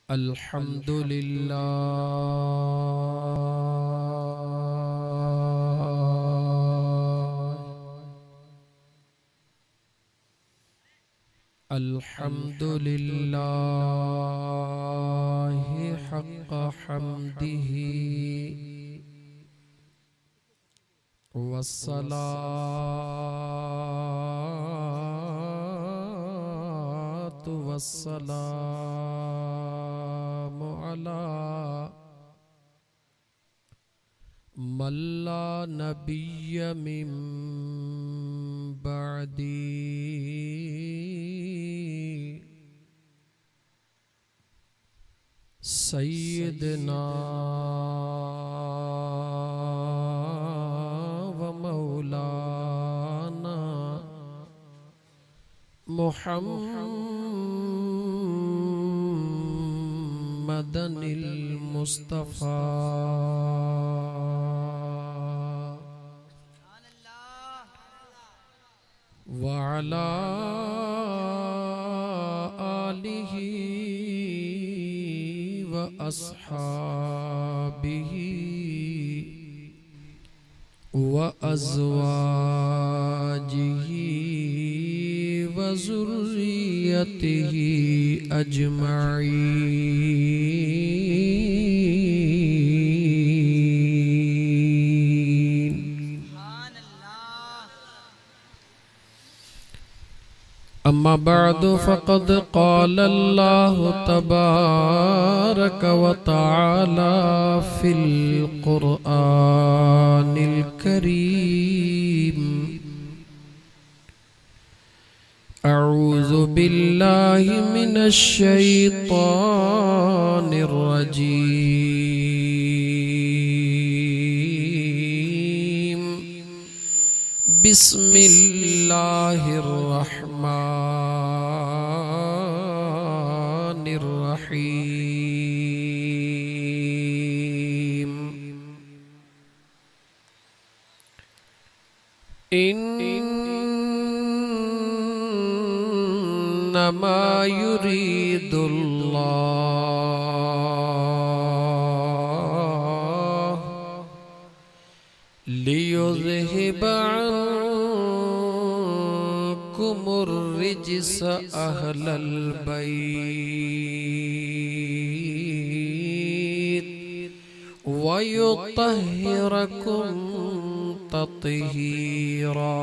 अल्हम्दुलिल्लाह हक़्क़ हम्दिही वस्सलातु वस्सलामु अला मन ला नबिय्य मिन बअदी सय्यदना व मौलाना मुहम्मदनिल मुस्तफ़ा व अला आलिही व अस्हाबिही व अज़वाजिही व ज़ुर्रियतिही अजमईन। अम्मा बअदु फ़क़द क़ाल अल्लाहु तबारक व तआला फ़िल क़ुरआनिल करीम अऊज़ु बिल्लाहि मिनश शैतानिर रजीम बिस्मिल्लाहिर रहमानिर रहीम। इन्नमा युरीदुल्लाह लियुज़हिबा अन्कुमुर रिज्स अहलल बैत व युत्तहिरकुम तत्हीरा।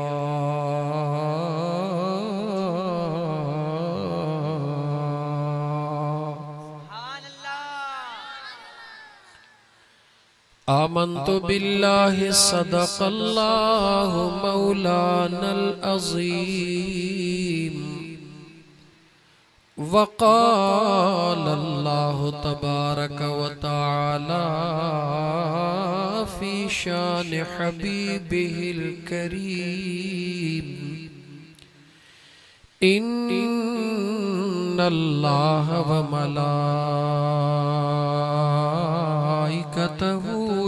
आमन्तु बिल्लाहि सदक़ल्लाहु मौलानल अज़ीम वक़ालल्लाहु तबारक व तआला फ़ी शान हबीबिहिल करीम इन्नल्लाह व मलाइकतहु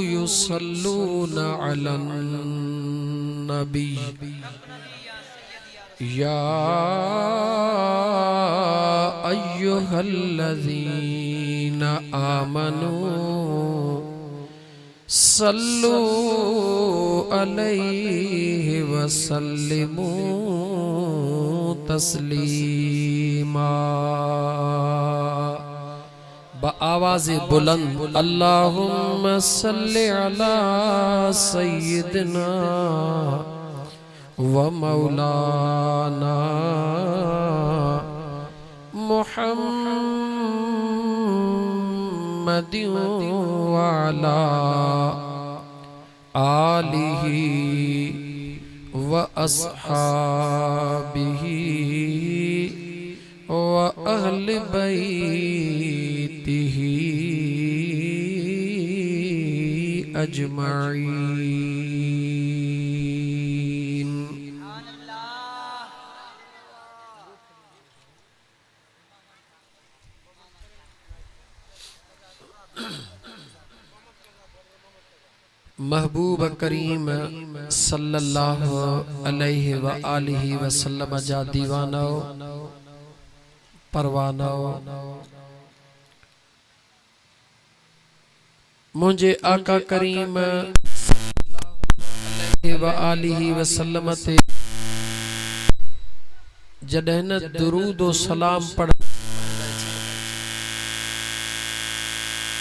युसल्लूना अलन नबी या अय्युहल्लज़ीना आमनू सल्लू अलैहि वसल्लिमू तस्लीमा। बआवाज़े बुलंद अल्लाहुम्मा सल्लि अला सय्यिदना व मौलाना मुहम्मदिन व अला आलिही व अस्हाबिही व अहले बैतिही अजमईन। महबूब करीम सल्लल्लाहु अलैहि व आलिहि वसल्लम जा दीवानो परवानो मुझे आका करीम आलिही वसल्लम ते जॾहिं न दुरूद और सलाम पढ़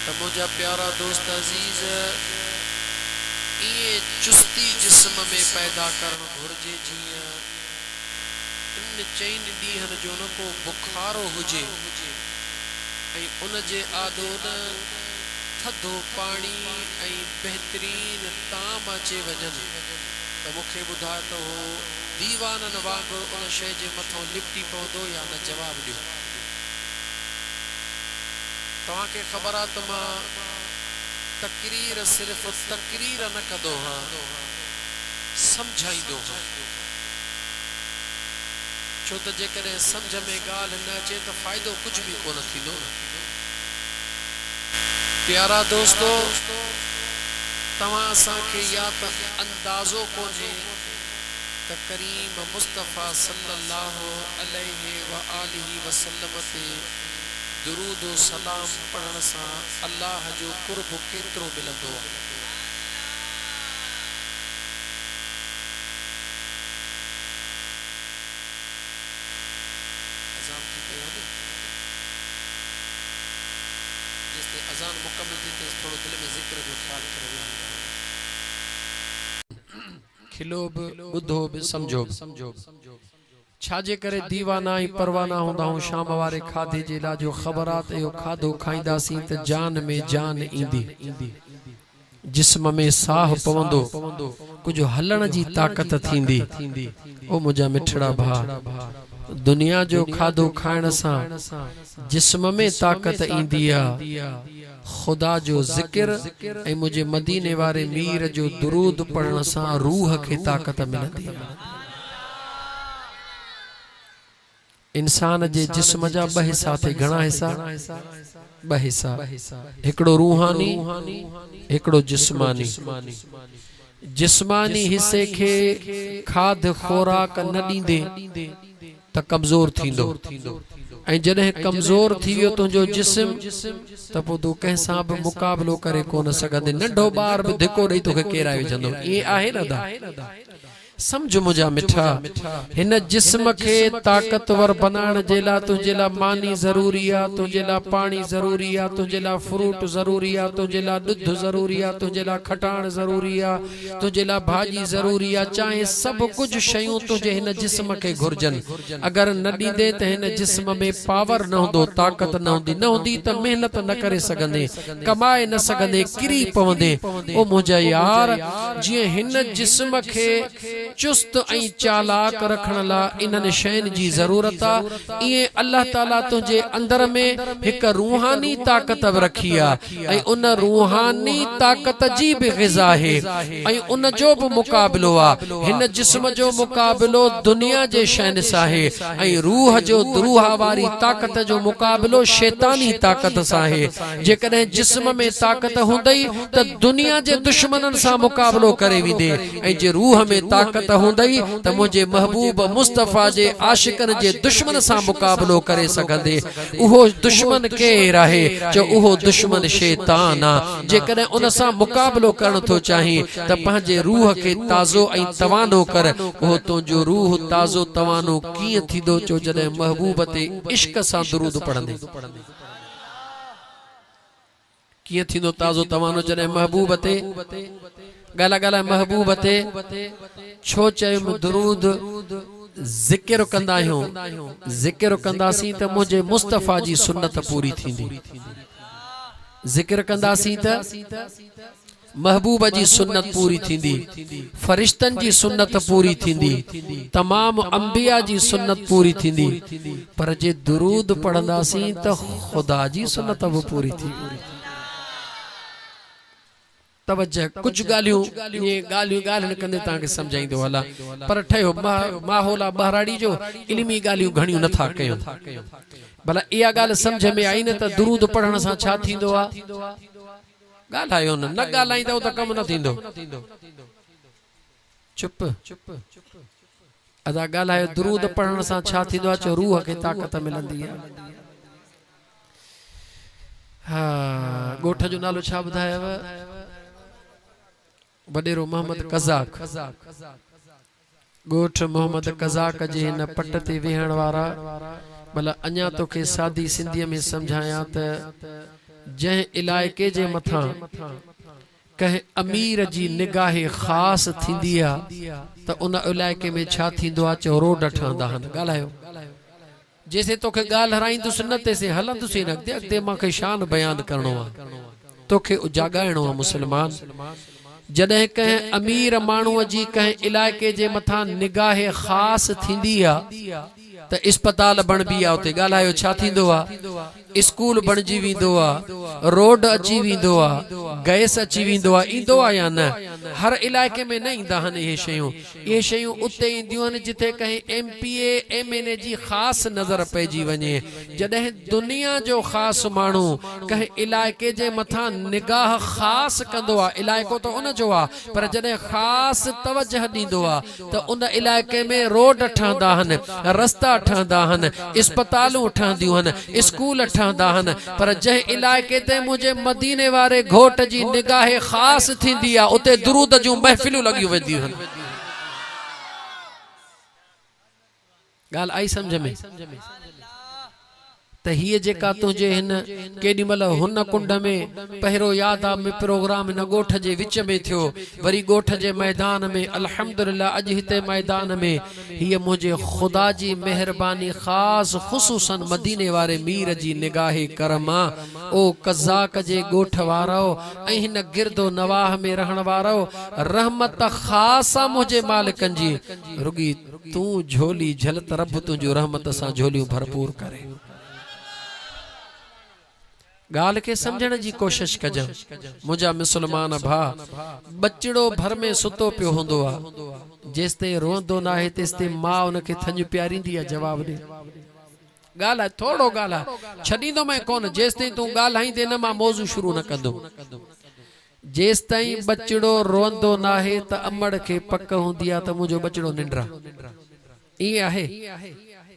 तो मुझा प्यारा दोस्त अजीज ये चुस्ती जिस्म में पैदा करण घुर्जे जीअं इन चइन ॾींहंनि जो न को बुखारो हुजे ऐं उन जे आदो न थधो पाणी ऐं बहितरीन ताम अचे वञनि त मूंखे ॿुधाए त हो दीवाननि वांगुरु उन शइ जे मथां लिपटी पवंदो या न जवाब ॾियो। तव्हांखे ख़बर आहे त मां तकरीर सिर्फ़ तकरीर न कंदो हां, सम्झाईंदो हां। छो त जेकॾहिं सम्झ में ॻाल्हि न अचे त फ़ाइदो कुझु बि कोन थींदो। प्यारा दोस्तो, तव्हां असांखे या त अंदाज़ो कोन्हे त करीम मुस्तफ़ा सल्लल्लाहु अलैहि व आलिही वसल्लम ते दुरूद और सलाम पढ़ण सां अल्लाह जो कुर्ब केतिरो मिलंदो आहे। अज़ान मुकम्मल थी तो थोड़ो दिल में ज़िक्र जो ख्याल करो। खिलो भी बुधो भी समझो छाजे करे दीवाना ही परवाना होंदा हूं शाम वारे खाधे जे ला जो ख़बरात यो खाधो खाईंदासीं त जान में जान ईंदी, जिस्म में साह पवंदो, कुछ हलण जी ताकत थींदी। ओ मुझा मिठड़ा भा, दुनिया जो खाधो खाइण सां जिस्म में ताकत ईंदी आ, खुदा जो जिक्र ऐं मुझे मदीने वारे मीर जो दुरूद पढ़ण सां रूह खे ताकत मिलंदी। इंसान जे जिस्म जा ब हिस्सा थे, घणा हिस्सा? ब हिस्सा, हिकड़ो रूहानी, हिकड़ो जिस्मानी। जिस्मानी हिस्से के खाद खोराक न ॾींदे त कमजोर थींदो, ऐं जॾहिं कमजोर थी वियो तुंहिंजो जिस्म त पोइ तूं कंहिं सां बि मुक़ाबलो करे कोन सघंदे। नंढो ॿार बि धिको ॾेई तोखे केराए विझंदो। ईअं आहे न दा? समझ मुझा मिठा, हिन जिस्म के ताकतवर बनाने जे ला तुझे ला मानी जरूरी आ, तुझे ला पानी जरूरी आ, तुझे ला फ्रूट जरूरी आ, तुझे ला दूध जरूरी आ, तुझे ला खटाण जरूरी आ, तुझे ला भाजी जरूरी आ। चाहे सब कुछ शयूं तुझे हिन जिस्म के घुर्जन, अगर न दींदे त हिन जिस्म में पावर न होंदो, ताकत न होंदी, न होंदी त मेहनत न करे सघंदे, कमाए न सघंदे, किरी पवंदे। ओ मुझा यार, जिए हिन जिस्म के चुस्त ऐं चालाक रखण ला इन्हनि शयुनि जी ज़रूरत आ, इएं अल्लाह ताला तुझे अंदर में हिक रूहानी ताकत रखी आ, ऐं उन रूहानी ताकत जी भी ग़िज़ा है, ऐं उन जो भी मुकाबलो आ। हिन जिस्म जो मुकाबलो दुनिया जे शयुनि सां है, ऐं रूह जो रूह वारी ताकत जो मुकाबलो शैतानी ताकत सां है। जेकॾहिं जिस्म में ताकत हूंदई त दुनिया जे दुश्मननि सां मुकाबलो करे वेंदे, ऐं जे रूह में ताकत हुंदई त मुझे महबूब मुस्तफा जे आशिकन जे दुश्मन सां मुकाबलो करे सघंदे। उहो दुश्मन केर आहे? जो उहो दुश्मन शैतान आ। जेकॾहिं उन सां मुकाबलो करण थो चाहीं त पंहिंजे रूह खे ताज़ो ऐं तवानो कर। उहो तुंहिंजो रूह ताज़ो तवानो कीअं थींदो? चो जॾहिं महबूब ते इश्क सां दुरूद पढ़ंदे। कीअं थींदो ताज़ो तवानो? जॾहिं महबूब ते गाला गाला महबूब ते छो चयो दुरूद जिक्र कंदा आहियूं, जिक्र कंदासीं त मुझे मुस्तफा जी सुन्नत पूरी थींदी। जिक्र कंदासीं त महबूब जी सुन्नत पूरी थींदी, फरिश्तन जी सुन्नत पूरी थींदी, तमाम अंबिया जी सुन्नत पूरी थींदी। पर जे दुरूद पढ़ंदासीं त खुदा जी सुन्नत भी पूरी थींदी। तवज्जो, कुछ गालियों ये गालियों गाल न कंदे ताके समझाइंदो हला, पर ठयो माहौल बहराड़ी जो इल्मी गालियों घणियों न था कयो। भला इया गाल समझ में आई न त दुरूद पढ़ण सां छा थींदो आ? गालायो न गालाइंदो त कम न थींदो। चुप अदा गालायो दुरूद पढ़ण सां छा थींदो आ? चो रूह खे ताकत मिलंदी आ। हाँ गोठ जो नालो छा ॿुधायव वडेरो मोहम्मद कज़ाक गोठ मोहम्मद कज़ाक जे हिन पट ते वेहण वारा भला अञा तोखे सादी सिंधीअ में समझाया त जंहिं इलाइक़े जे मथां कंहिं अमीर जी निगाह ख़ास थींदी आहे त उन इलाइक़े में छा थींदो आहे चओ रोड ठहंदा आहिनि ॻाल्हायो जैसे तोखे ॻाल्हि हराईंदुसि न तेसे हलंदुसि न अॻिते अॻिते मूंखे शान बयान करणो आहे तोखे उजागाइणो आहे मुस्लमान जॾहिं कंहिं अमीर माण्हूअ जी कंहिं इलाइक़े जे मथां निगाह ख़ास थींदी आहे त इस्पताल बणबी आहे उते ॻाल्हायो छा थींदो आहे स्कूल बणजी वेंदो आहे रोड अची वेंदो आहे गैस अची वेंदो आहे ईंदो आहे या न हर इलाइक़े में न ईंदा आहिनि इहे शयूं उते ईंदियूं आहिनि जिथे कंहिं MPA MNA जी ख़ासि नज़र पइजी वञे जॾहिं दुनिया जो ख़ासि माण्हू कंहिं इलाइक़े जे मथां निगाह ख़ासि कंदो आहे इलाइक़ो त उन जो आहे पर जॾहिं ख़ासि तवजह ॾींदो आहे त उन इलाइक़े में रोड ठहंदा आहिनि रस्ता ठहंदा आहिनि इस्पतालूं ठहंदियूं आहिनि स्कूल ठहंदा आहिनि पर जंहिं इलाइक़े ते मुंहिंजे मदीने वारे घोट जी निगाह ख़ासि थींदी आहे उते दुरूद जूं महफ़िलूं लॻियूं वेंदियूं आहिनि ॻाल्हि आई सम्झ में त हीअ जेका तुंहिंजे हिन केॾीमहिल हुन कुंड में पहिरियों यादि आहे प्रोग्राम हिन ॻोठ जे विच में थियो वरी ॻोठ जे मैदान में अल्हम्दुलिल्लाह अॼु हिते मैदान में हीअ मुंहिंजे ख़ुदा जी महिरबानी ख़ासि ख़ुसूसन मदीने वारे मीर जी निगाह करम आहे ओ कज़ाक जे ॻोठ वारो ऐं हिन गिरदो नवाह में रहण वारो रहमत ख़ासि आहे मुंहिंजे मालिकनि जी रुगी तूं झोली झलत रब तुंहिंजो रहमत सां झोलियूं भरपूर करे गाल के समझण जी कोशिश कजो मुझा मुसलमान भा बचड़ो भर में सुतो पियो होंदो आ जेसते रोंदो ना है तेसते मां उनके थंज प्यारींदी है जवाब दे गाल थोड़ो गाल छडींदो मैं कोन जेसते तू गाल हई दे न मां मौजू शुरू न कंदो जेसताई बचड़ो रोंदो ना है त अमड़ के पक होंदी आ त मुजो बचड़ो निंड्रा ई आहे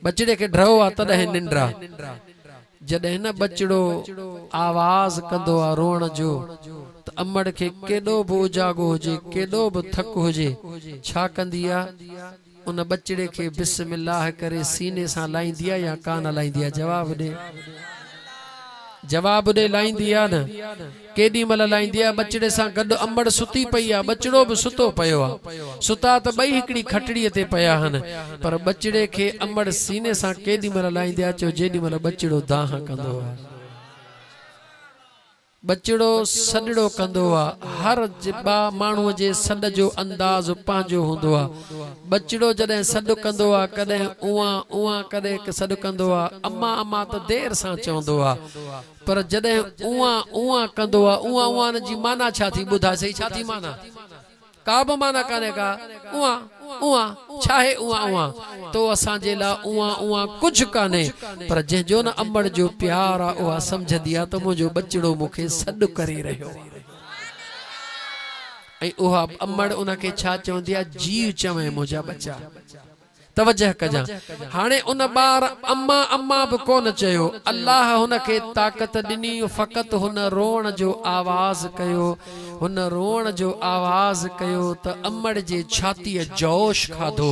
बचड़े के ड्रहो आ तदे निंड्रा जॾहिं न बचड़ो आवाज कंदो आ रोण जो त अमड़ के केॾो बि उजागो हुजे केॾो बि थक हुजे छा कंदी आ उन बचड़े के बिस्मिल्लाह करे सीने सां लाईंदी आ या कान लाईंदी आ जवाब दे लाईंदी आ न केडी मल लाईंदी आ बचड़े सां गॾु अमड़ सुती पई आ बचड़ो बि सुतो पयो आ सुता त ॿई हिकड़ी खटड़ीअ ते पया हन पर बचड़े के अमड़ सीने सां केडी मल लाईंदी आ चो जेडी मल बचड़ो दाह कंदो आ बचड़ो सडड़ो कंदो आ हर बा माण्हू जे सड जो अंदाज पांजो हुंदो आ बचड़ो जॾहिं सड कंदो आ कॾहिं उआ उआ कॾहिं सड कंदो आ अम्मा अम्मा त देर सां चवंदो आ पर जॾहिं उआ उआ कंदो आ उआ उआ जी माना छा थी ॿुधा सही छा थी माना का बि माना काने का उआ उआ छाहे उआ उआ तो असां जे ला उआ उआ कुछ काने पर जंहिंजो न अमड़ जो प्यार आ उहा समझदी आ त मुंहिंजो बचड़ो मूंखे सॾु करे रहियो ऐं उहा अमड़ उनखे छा चवंदी आ जीव चवे मुंहिंजा बच्चा तवजह कजा हाणे उन बार अम्मा अम्मा भी कोन चयो अल्लाह हुनके ताकत दिनी फकत हुन रोण जो आवाज कयो हुन रोण जो आवाज कयो त अमड़ जे छाती जोश खाधो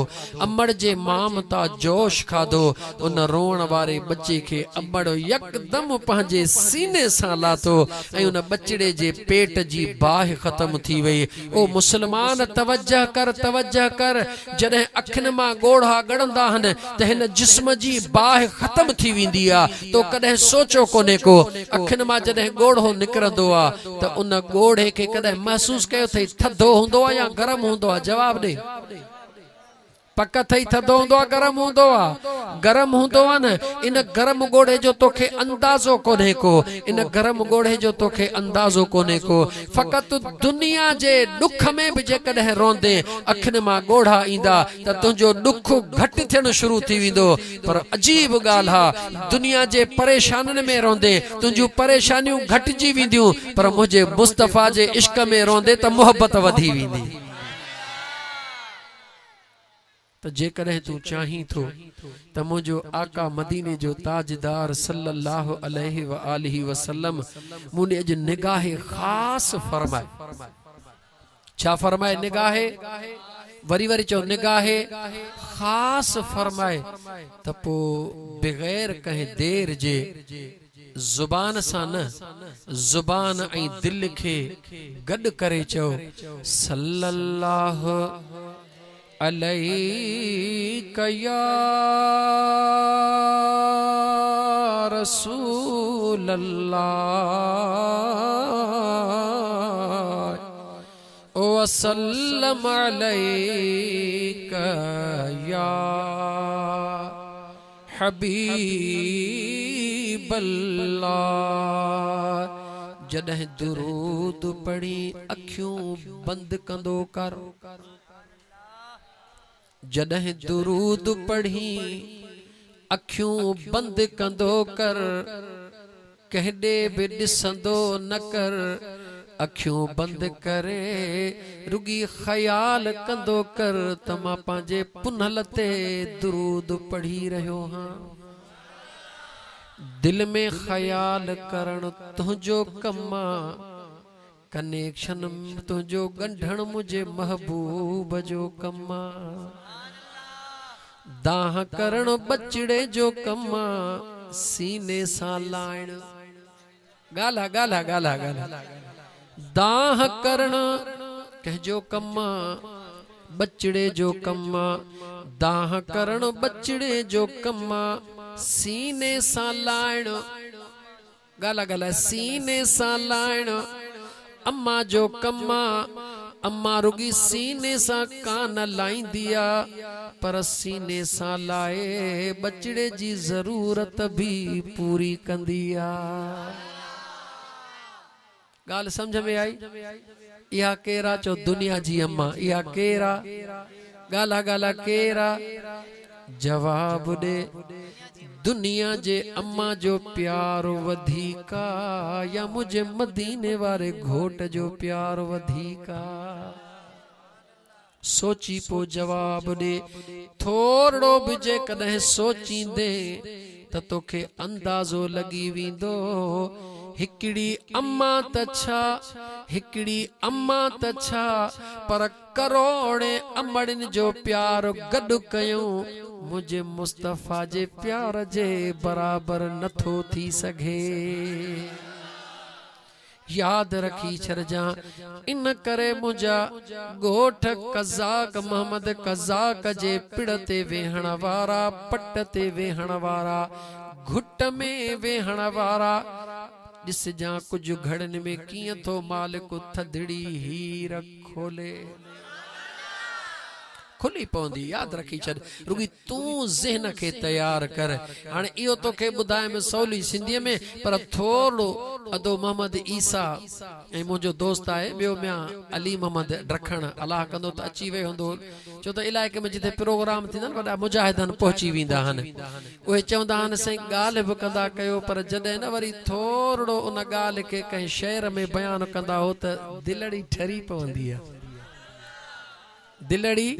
अमड़ जे मामता जोश खाधो उन रोण वारे बच्चे के अमड़ यकदम पंहिंजे सीने सां लाथो ऐं उन बचड़े जे पेट जी बाह खत्म थी वई ओ मुसलमान तवजह कर जॾहिं अखिन मां गोढ़ा गणंदा हन त हिन जिस्म जी बाह खत्म थी वेंदी आ तो कदे सोचो कोने को अखिन मां जॾहिं गोढ़ो निकरंदो आ त उन गोढ़े के कदे महसूस कयो थई थधो हुंदो आ या गरम हुंदो आ जवाब दे पक थई थधो हुंदो आ गरम हुंदो आ न इन गरम गोढ़े जो तोखे अंदाजो कोने को इन गरम गोढ़े जो तोखे अंदाजो कोने को फकत दुनिया जे दुख में भी जे कदे रोंदे अखिन मां गोढ़ा इंदा त तुंजो दुख घट थियण शुरू थी विंदो पर अजीब गाल हा दुनिया जे परेशानन में रोंदे तुंजू परेशानियों घटजी विंदियूं पर मुझे मुस्तफा जे इश्क में रोंदे त मोहब्बत वधी विंदी तो जेकॾहिं तू चाहीं थो त मुंहिंजो आका मदीने जो ताजदार सल्लल्लाहु अलैहि व आलिहि वसल्लम मुने अज निगाहे खास फरमाए। छा फरमाए? निगाहे वरी वरी चो निगाहे खास फरमाए त पो बगैर कहीं देर जे जुबान सा न जुबान ऐं दिल के गड करे चो सल्लल्लाहु अलैका या रसूल अल्लाह वसल्लम अलैका या हबीब अल्लाह। जॾहिं दुरूद पढ़ी अखियूं बंद कंदो कर, जॾहिं दुरूद पढ़ी अखियूं बंद कंदो कर, कहडे भी ॾिसंदो न कर, अखियूं बंद करे रुगी ख्याल कंदो कर त मां पंहिंजे पुनल ते दुरूद पढ़ी रहियो हां। दिल में ख्याल करण तुझो कमा, कनेक्शन तुझो गंढण मुझे महबूब जो कमा, दाह करण बचड़े जो कमा, सीने सा लाइण गाला गाला गाला गाला दाह करण कहजो कमा, बचड़े जो कमा, दाह करण बचड़े जो कमा, सीने सा लाइण गाला गाला सीने सा लाइण, अम्मा जो कमा, अम्मा रुगी सीने सा कान लाइंदिया, पर सीने सा लाए बचड़े जी जरूरत भी पूरी कंदिया। गाल समझ में आई? इहा केरा चो दुनिया जी अम्मा, इहा केरा गाला गाला केरा जवाब दे। दुनिया जे अम्मा जो प्यार वधीका या मुझे मदीने वारे घोट जो प्यार वधीका? सोची पो जवाब दे। थोड़ो भी जे कदे सोचींदे त तोखे अंदाजो लगी विंदो हिकड़ी अम्मा तछा, हिकड़ी अम्मा तछा, पर करोड़े अमड़न जो प्यार गड कयूं मुझे मुस्तफा जे प्यार जे बराबर नथो थी सघे। याद रखी छरजा इन करे मुझा गोठ कज़ाक मोहम्मद कज़ाक जे पिड़ ते वेहण वारा, पट ते वेहण वारा, घुट में वेहण वारा, जिस जा कुछ घड़न में किए तो मालिक थदड़ी हीर खोले खुली पौंदी। याद रखी छड़ रुगी तू ज़हन के तैयार कर। हाने इहो तोखे बुधाए में सौली सिंधी में, पर थोड़ो अदो मोहम्मद ईसा ऐं मुंहिंजो दोस्त आहे बियो मियां अली मोहम्मद ड्रखण, अलाह कंदो त अची वियो हूंदो, छो त इलाइक़े में जिते प्रोग्राम थींदा वॾा मुजाहिदन पहुची वेंदा आहिनि, उहे चवंदा आहिनि साईं ॻाल्हि बि कंदा कयो, पर जॾहिं न वरी थोरो उन ॻाल्हि खे कंहिं शेर में बयान कंदा हो त दिलड़ी ठरी पवंदी आहे। दिलड़ी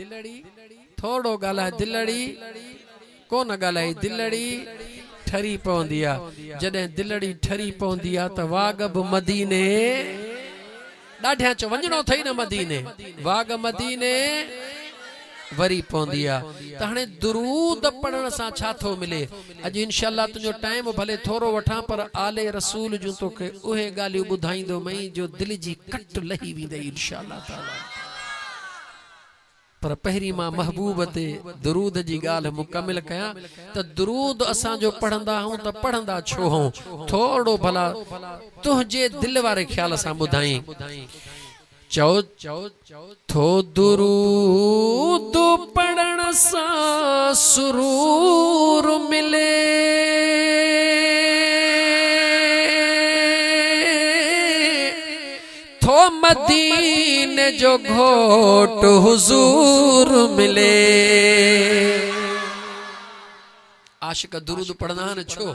थोड़ो ॻाल्हाए, दिलड़ी कोन ॻाल्हाई, दिलड़ी ठरी पवंदी आहे। जॾहिं दिलड़ी ठरी पवंदी आहे त वाग बि मदीने ॾाढियां चो वञणो अथई न मदीने, वाग मदीने वरी पवंदी आहे। त हाणे दुरूद पढ़ण सां छा थो मिले? अॼु इंशाअल्लाह तुंहिंजो टाइम भले थोरो वठां, पर आले रसूल जूं तोखे उहे ॻाल्हियूं ॿुधाईंदो मई जो दिलि जी कट लही वेंदई इंशाअल्लाह ताला। पर पहिरीं मां महबूब ते दुरूद जी ॻाल्हि मुकमिल कयां त दुरूद असां जो पढ़ंदा हूं त पढ़ंदा छो हूं? थोड़ो भला तुंहिंजे दिल वारे ख्याल सां ॿुधाई। चओ थो दुरूद पढ़ण सां सुरूर मिले, थो मदीने जो घोट हुजूर मिले। आशिक दुरूद पढ़ना न छो?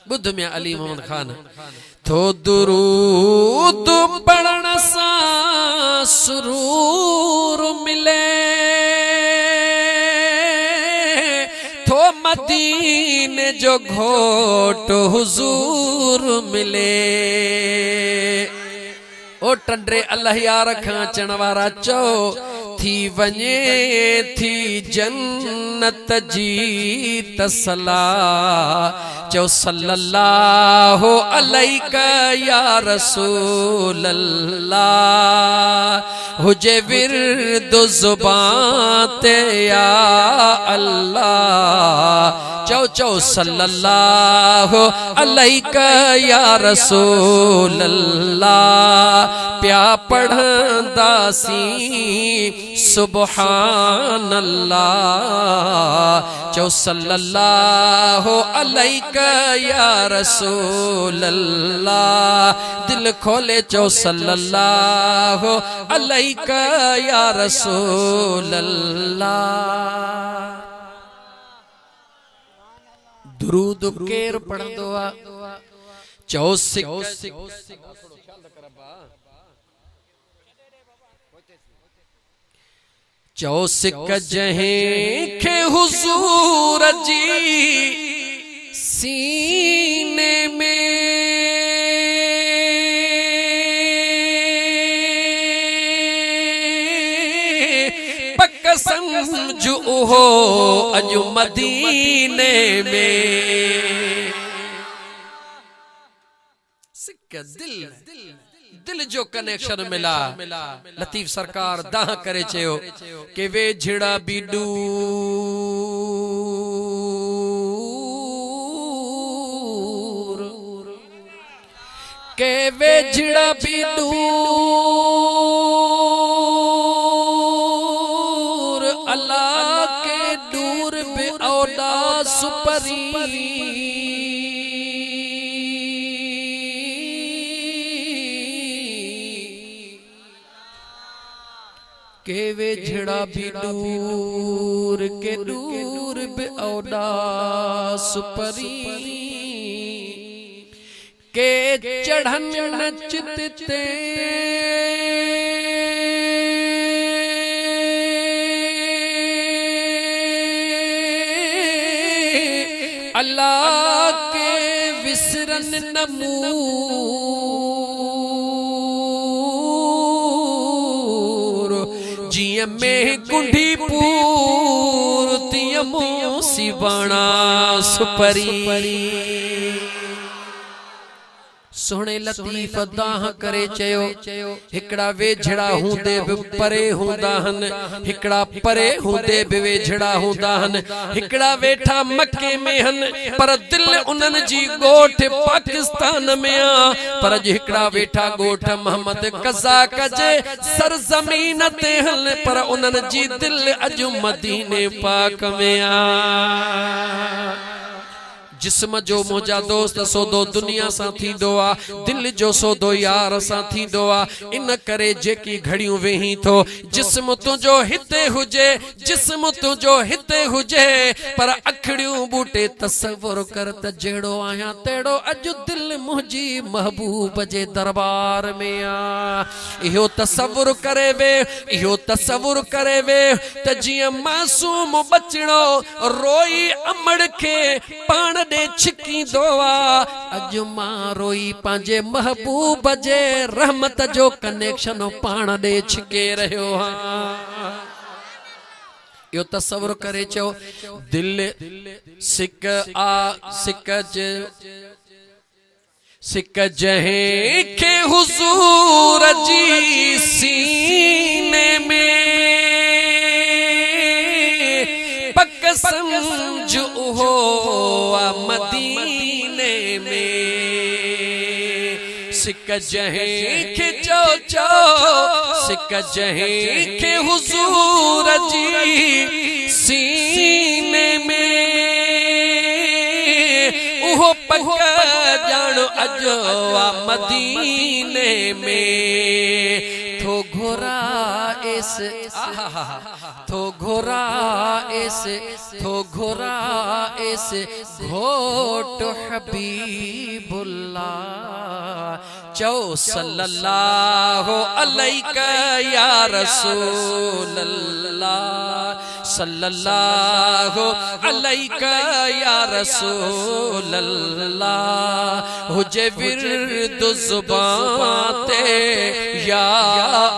बुध में अली मोहम्मद खान थो दुरूद पढ़ण सां सुरूर मिले, मदीने जो घोट हुजूर मिले। ओ टंडरे अल्लाह यार खां चणवारा चो थी वने थी जन्नत जी तसला चो सल्लल्लाहु अलैका या रसूल अल्लाह हुजे विर्द ज़ुबान ते या अल्लाह चो चो सल्लल्लाहु अलैका या रसूल अल्लाह प्या पढ़ंदासी सुबहान अल्लाह चो सल्लल्लाहु अलैका या रसूल अल्लाह दिल खोले चो सल्लल्लाहु अलैका या रसूल अल्लाह। दुरूद केर पढ़ंदो आ चो चौसिक जहें के हुजूर जी सीने में पक्का समझो हो अजु मदीने में सिक्का दिल जो कनेक्शन मिला लतीफ सरकार दाह करे चयो के वे झिड़ा भी दूर के वे झिड़ा भी दूर अल्लाह के दूर बे औदा सुपरी के वे झड़ा भी दूर के दूर बे औदा सुपरी के चढ़न नचते अल्लाह के विसरन नमू जिय में कुंडी पूर्ति मोसी बना सुपरी सोहणे लतीफ दाह करे चयो हिकड़ा वेझड़ा हूंदे बि परे हूंदा हन हिकड़ा परे हूंदे बि वेझड़ा हूंदा हन हिकड़ा वेठा मक्के में हन पर दिल उन्हन जी गोठ पाकिस्तान में आ पर हिकड़ा वेठा गोठ मोहम्मद कज़ाक जे सरजमीन ते हन पर उन्हन जी दिल अज मदीने पाक में आ। जिस्म जो मुझा दोस्त सोदो दुनिया सा थींदो आ दिल जो सोदो यार सा थींदो आ इन करे जेकी घड़ियों वेही थो जिस्म तुझो हिते हुजे जिस्म तुझो हिते हुजे पर अखड़ियों बूटे तसव्वुर कर त जेड़ो आया तेड़ो अज दिल मुझी महबूब जे दरबार में आ। इहो तसव्वुर करे वे त जिया मासूम बचड़ो रोई अमड़ के पान दे छिकी दोआ अज मां रोई पांजे महबूब जे रहमत जो कनेक्शन पान दे छिके रहियो हां। यो तसव्वुर करे चो दिल सिक जहें के हुजूर जी सीने में पक समझो हो मदीने में सिक जहें के चो सिक जहें के हुजूर जी सीने में उहो पक्का जानो अजो मदीने में थो घोरा एस थो घोरा एस घोट हबीबुल्लाह चो सल्लल्लाहु अलैका या रसूल अल्लाह सल्लल्लाहु अलैका या रसूल अल्लाह हुजे विर्द ज़ुबान ते या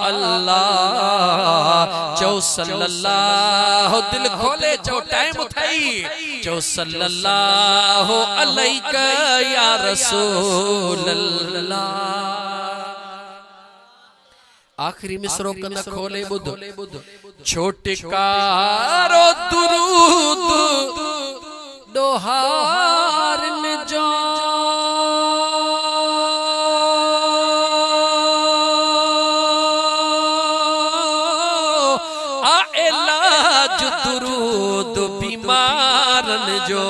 अल्लाह चो सल्लल्लाहु दिल खोले चो टाइम उठाई चो सल्लल्लाहु अलैका या रसूल अल्लाह आखिरी मिसरो कंदा खोले बुध छोटे कारो दुरूद दोहार में जो इलाज दुरूद बीमारन जो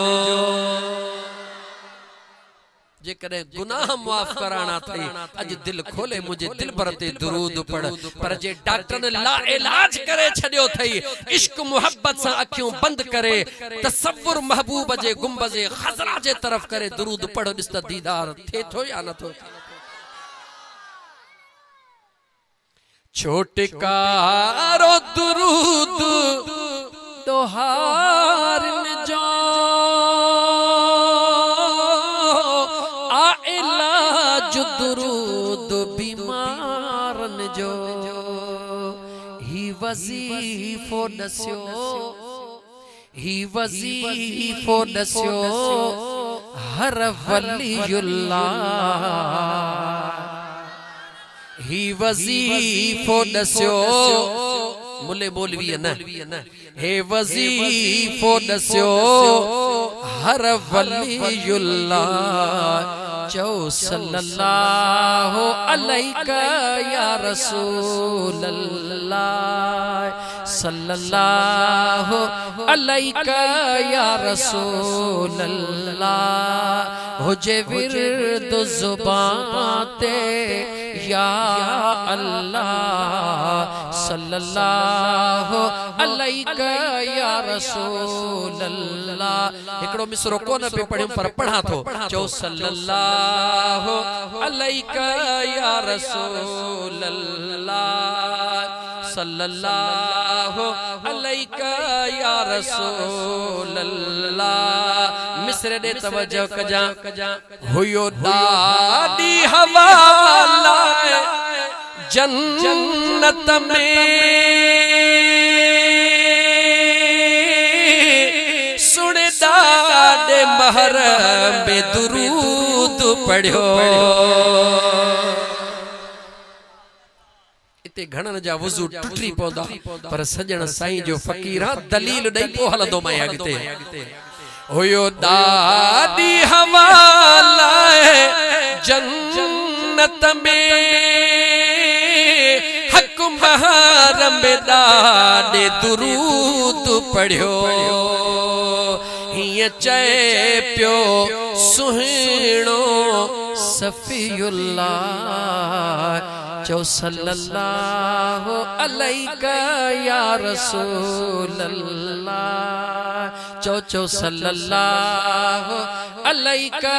जे करे गुनाह माफ कराना थे अज दिल खोले मुझे दिल भरते दुरूद पढ़ पर जे डॉक्टर ने ला इलाज करे छड़ियो थई इश्क मोहब्बत से अखियों बंद करे तसव्वुर महबूब जे गुंबज़े खज़रा जे तरफ करे दुरूद पढ़ दिस दीदार थे थो या न थो छोटे कारो दुरूद दोहार में जो दुरूद बीमारन जो ही वजीफो दस्यो हर वलीयुल्लाह ही वजीफो दस्यो मुले बोलवी है ना हे वजीफो दस्यो हर वलीयुल्लाह चो सल्लल्लाहु अलैका या रसूल अल्लाह सल्लल्लाहु अलैका या रसूल अल्लाह हुजे विर्द ज़ुबान ते या अल्लाह सल्लल्लाहु अलैका या रसूल अल्लाह एकड़ो मिसरो कोन पे पढ़ियो पर पढ़ा थो चो सल्लल्लाहु अलैका या रसूल अल्लाह सल्लल्लाहु अलैका या रसूल अल्लाह मिस्र दे तवज्जो कजा हुयो दादी हवाला जन्नत में सुने दादे महर में दुरूद पढ़ियो इते घणन जा वजू टुटी पौंदा पर सजण साईं जो फकीर दलील ॾेई पो हलंदो मैं अॻिते हुयो दादी हवाला जन्नत में हक महरम ॾाॾे दुरूद पढ़ियो हिय चए पियो सुहिणो सफ़ीउल्लाह चो सल्लल्लाहु अलैका या रसूल अल्लाह चो सल्लल्लाहु अलैका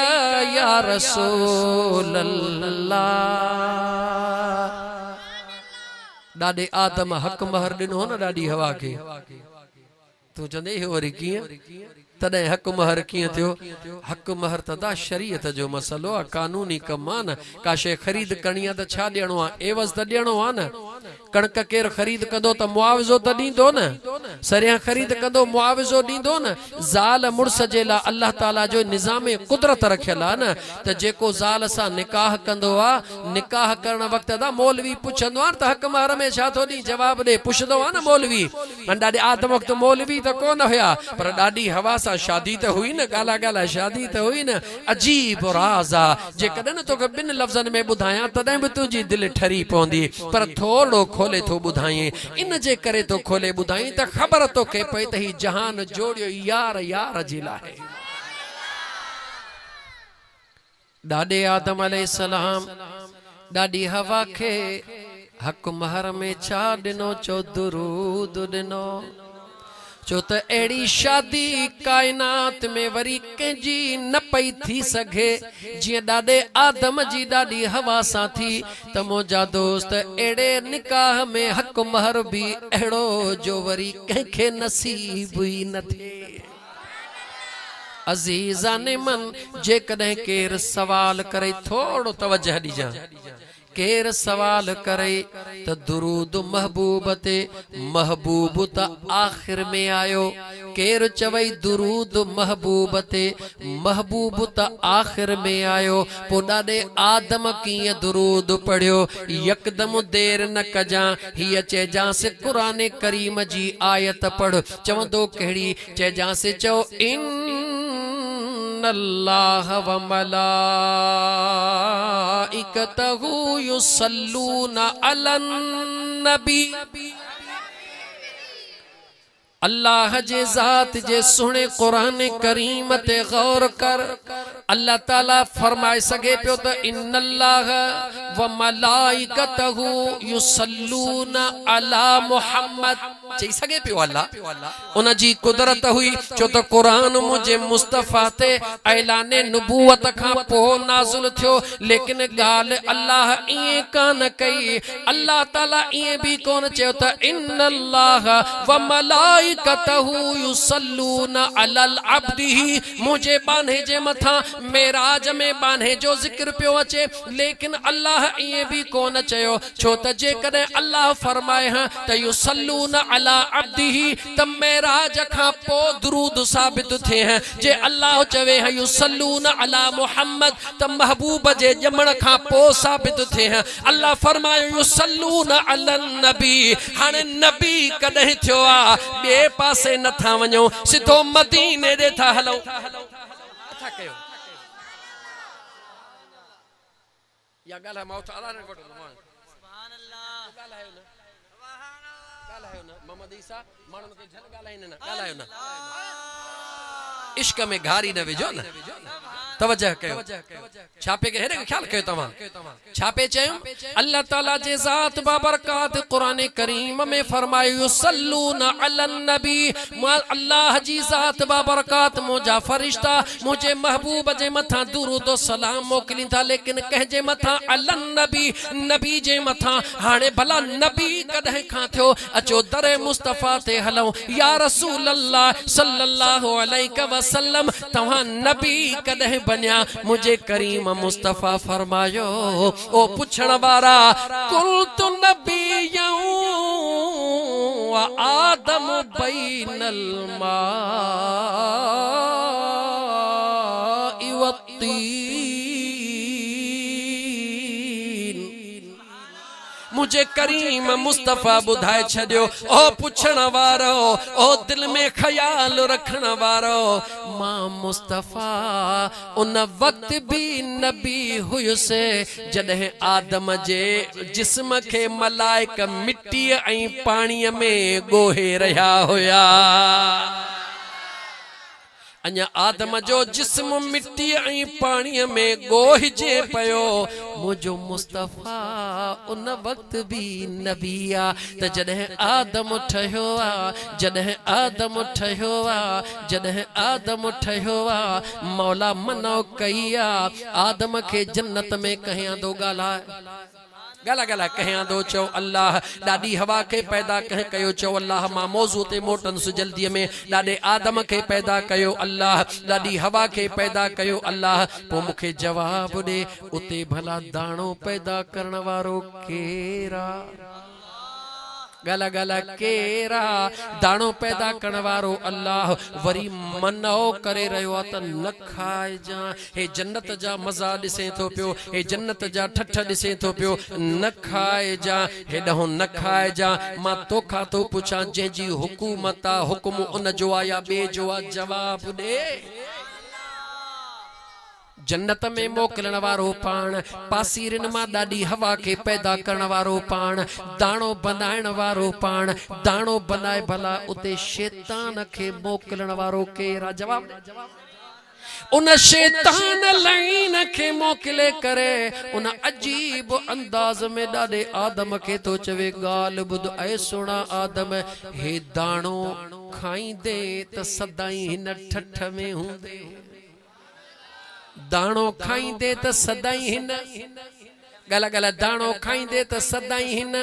या रसूल अल्लाह ॾाॾे आदम हक महर ॾिनो न ॾाढी हवा खे तू चंदे हो वरी कीअं तॾहिं हक महर कीअं थियो हक महर तदा शरीयत जो मसलो आहे कानूनी कम आहे न का शइ ख़रीद करणी आहे त छा ॾियणो आहे एवज़ त ॾियणो आहे न कणक केर ख़रीद कंदो त मुआविज़ो त ॾींदो न सरियां ख़रीद कंदो मुआविज़ो ॾींदो न ज़ाल मुड़स जे लाइ अल्लाह ताला जो निज़ाम कुदरत रखियल आहे न त जेको ज़ाल सां निकाह कंदो आहे निकाह करण वक़्तु दा मौलवी पुछंदो आहे त हक महर में छा थो ॾी जवाब ॾे पुछंदो आहे न मौलवी ॾाढे आदम वक़्तु मौलवी त कोन हुया पर ॾाढी हवा सां शादी तो हुई न गाला गाला शादी तो हुई न अजीब राज़ आ जे कदे न तोखे बिन लफ्ज़न में बुधाया तदे भी तुझी दिल ठरी पौंदी पर थोड़ो खोले तो बुधाई इन जे करे तो खोले बुधाई त खबर तो के पे त ही जहान जोड़ियो यार यार जिला है दादे आदम अलैहिस्सलाम दादी हवा के हक महर में छा दिनो चो दुरूद दिनो चो त अड़ी शादी कायनात में वरी कंहिंजी न पई थी सघे जियां ॾाॾे आदम जी ॾाढी हवा सां थी त मुंहिंजा दोस्त अड़े निकाह में हक महर भी अहिड़ो जो वरी कंहिंखे नसीब ई न थिए। अज़ीज़ान मन जेकॾहिं केर सवाल करे थोड़ो तवजह ॾिजां केर सवाल करे त दुरूद महबूब ते महबूब त आखिर में आयो केर चवई दुरूद महबूब ते महबूब त आखिर में आयो पो ॾाॾे आदम कीअं दुरूद पढ़ियो यकदम देर न कजां हीअ चइजांसि क़ुरान करीम जी आयत पढ़ चवंदो कहिड़ी चइजांसि चओ अल्लाह व मलाइकतहु युसल्लूना अलन नबी। अल्लाह जे ज़ात जे सुने कुरान करीम ते गौर कर अल्लाह ताला फरमाए सके पियो त इन्नल्लाह व मलाइकतहु युसल्लूना अला मुहम्मद चई सके पियो अल्लाह उन जी कुदरत हुई छो त कुरान मुझे मुस्तफा ते ऐलान नबूवत खां पो नाज़िल थियो लेकिन गाल अल्लाह इए कान कई अल्लाह ताला इए भी कोन चयो त इन्नल्लाह व मलाइकतहु युसल्लूना अलल अब्दिही मुझे बान्हे जे मथा मेराज में बान्हे जो जिक्र पियो अचे लेकिन अल्लाह इए भी कोन चयो छो त जेकॾहिं अल्लाह फरमाए हां त युसल्लूना अला अब्दिही त मेराज खां पो दुरूद साबित थे हैं जे अल्लाह चवे है युसल्लूना अला मुहम्मद त महबूब जे जमण खां पो साबित थे हैं अल्लाह फरमायो युसल्लूना अलन नबी हाने नबी कदहिं थियो आ बे पासे नथा वञो सिधो मदीने दे था हलो अथा कयो या गाला मौत अल्लाह ने वठो सुभान अल्लाह गालायो न गालायो न मोहम्मद ईसा माण्हुनि खे झल गालाईनि न गालायो न इश्क में घारी न विझो न तवज्जो कयो छापे के हेरे ख्याल कयो तव्हां छापे चयो अल्लाह ताला जे ज़ात बाबरकात कुरान करीम में फरमायो युसल्लूना अलन नबी अल्लाह जी ज़ात बाबरकात मुझा फरिश्ता मुझे महबूब जे मथा दुरूद व सलाम मोकलिन था लेकिन कह जे मथा अलन नबी नबी जे मथा हाने भला नबी कदहिं खां थियो अचो दरे मुस्तफा ते हलो या रसूल अल्लाह सल्लल्लाहु अलैहि वसल्लम तव्हां नबी कदहिं बन्या मुझे करीम मुस्तफा फरमायो ओ पुछण वारा कुल तु नबिय्यु व आदम बैनल माइ व तीन मुझे करीम मुस्तफा बुधाए छड़ियो ओ पुछण वारो ओ दिल में ख्याल रखण वारो मां मुस्तफा उन वक्त भी नबी हुयुसे जॾहिं आदम जे जिस्म के मलाइक मिट्टी ऐं पानी में गोहे रहा हुया अञा आदम जो जिस्म मिट्टी ऐं पानी में गोहिजे पयो मुझो मुस्तफा उन वक्त भी नबी आ त जॾहिं आदम ठहियो आ जॾहिं आदम ठहियो आ जॾहिं आदम ठहियो आ मौला मनो कई आ आदम के जन्नत में कहियां दो ॻाल्हाए गाला गाला कहियां दो चो अल्लाह ॾाढी हवा के पैदा कह कयो चो अल्लाह मां मौजू ते मोटन सु जल्दी में ॾाढे आदम के पैदा कयो अल्लाह ॾाढी हवा के पैदा कयो अल्लाह पो मुखे जवाब दे उते भला दाणो पैदा करण वारो केरा गाला गाला केरा दाणो पैदा करण वारो अल्लाह वरी मनो करे रहियो त न खाए जा हे जन्नत जा मज़ा ॾिसे थो पियो हे जन्नत जा ठठ ॾिसे थो पियो न खाए जा हेॾो न खाए जा मां तोखां थो पुछां जंहिंजी हुकूमत आ हुकुम उन जो आ या ॿिए जो आ जवाब ॾे जन्नत में मोकलण वारो पाण पासीरन मां ॾाढी हवा के पैदा करण वारो पाण दाणो बनाइण वारो पाण दाणो बनाए भला उते शैतान के मोकलण वारो केरा जवाब उन शैतान लाइन खे मोकिले करे उन अजीब अंदाज में ॾाढे आदम खे तो चवे ॻाल्हि ॿुध ऐं सुणा आदम हे दाणो खाईंदे त सदाई हिन ठठ में हूंदे दाणो खाईंदे त सदाई हिन गला गला दाणो खाईंदे त सदाई हिन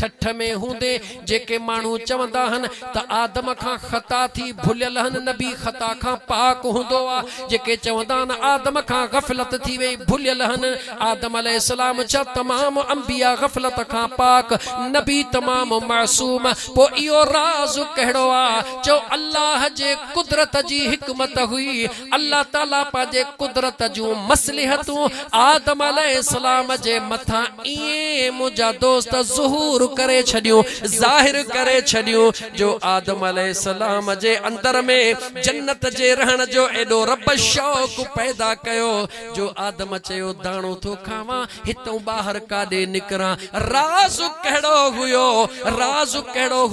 ठठ में हूंदे जेके माण्हू चवंदा हन त आदम खां ख़ता थी भुलियल हन नबी ख़ता खां पाक हूंदो आहे जेके चवंदा हन आदम खां गफ़लत थी वई भुलियल हन आदम अलैहिस्सलाम छा तमाम अंबिया गफ़लत खां पाक नबी तमाम मासूम पोइ इहो राज़ कहिड़ो आहे चओ अल्लाह जे कुदरत जी हिकमत हुई अल्लाह ताला पंहिंजे कुदरत जूं मसलिहतूं आदम अलैहिस्सलाम जे मथा इए मुंहिंजा दोस्त ज़ुहूर करे छडियो ज़ाहिर करे छडियो जो आदम अलैहिस्सलाम जे अंदर में जन्नत जे रहण जो एडो रब शौक़ पैदा कयो जो आदम चयो दाणो तो खावा हितों बाहर काडे निकरा राज़ कहिड़ो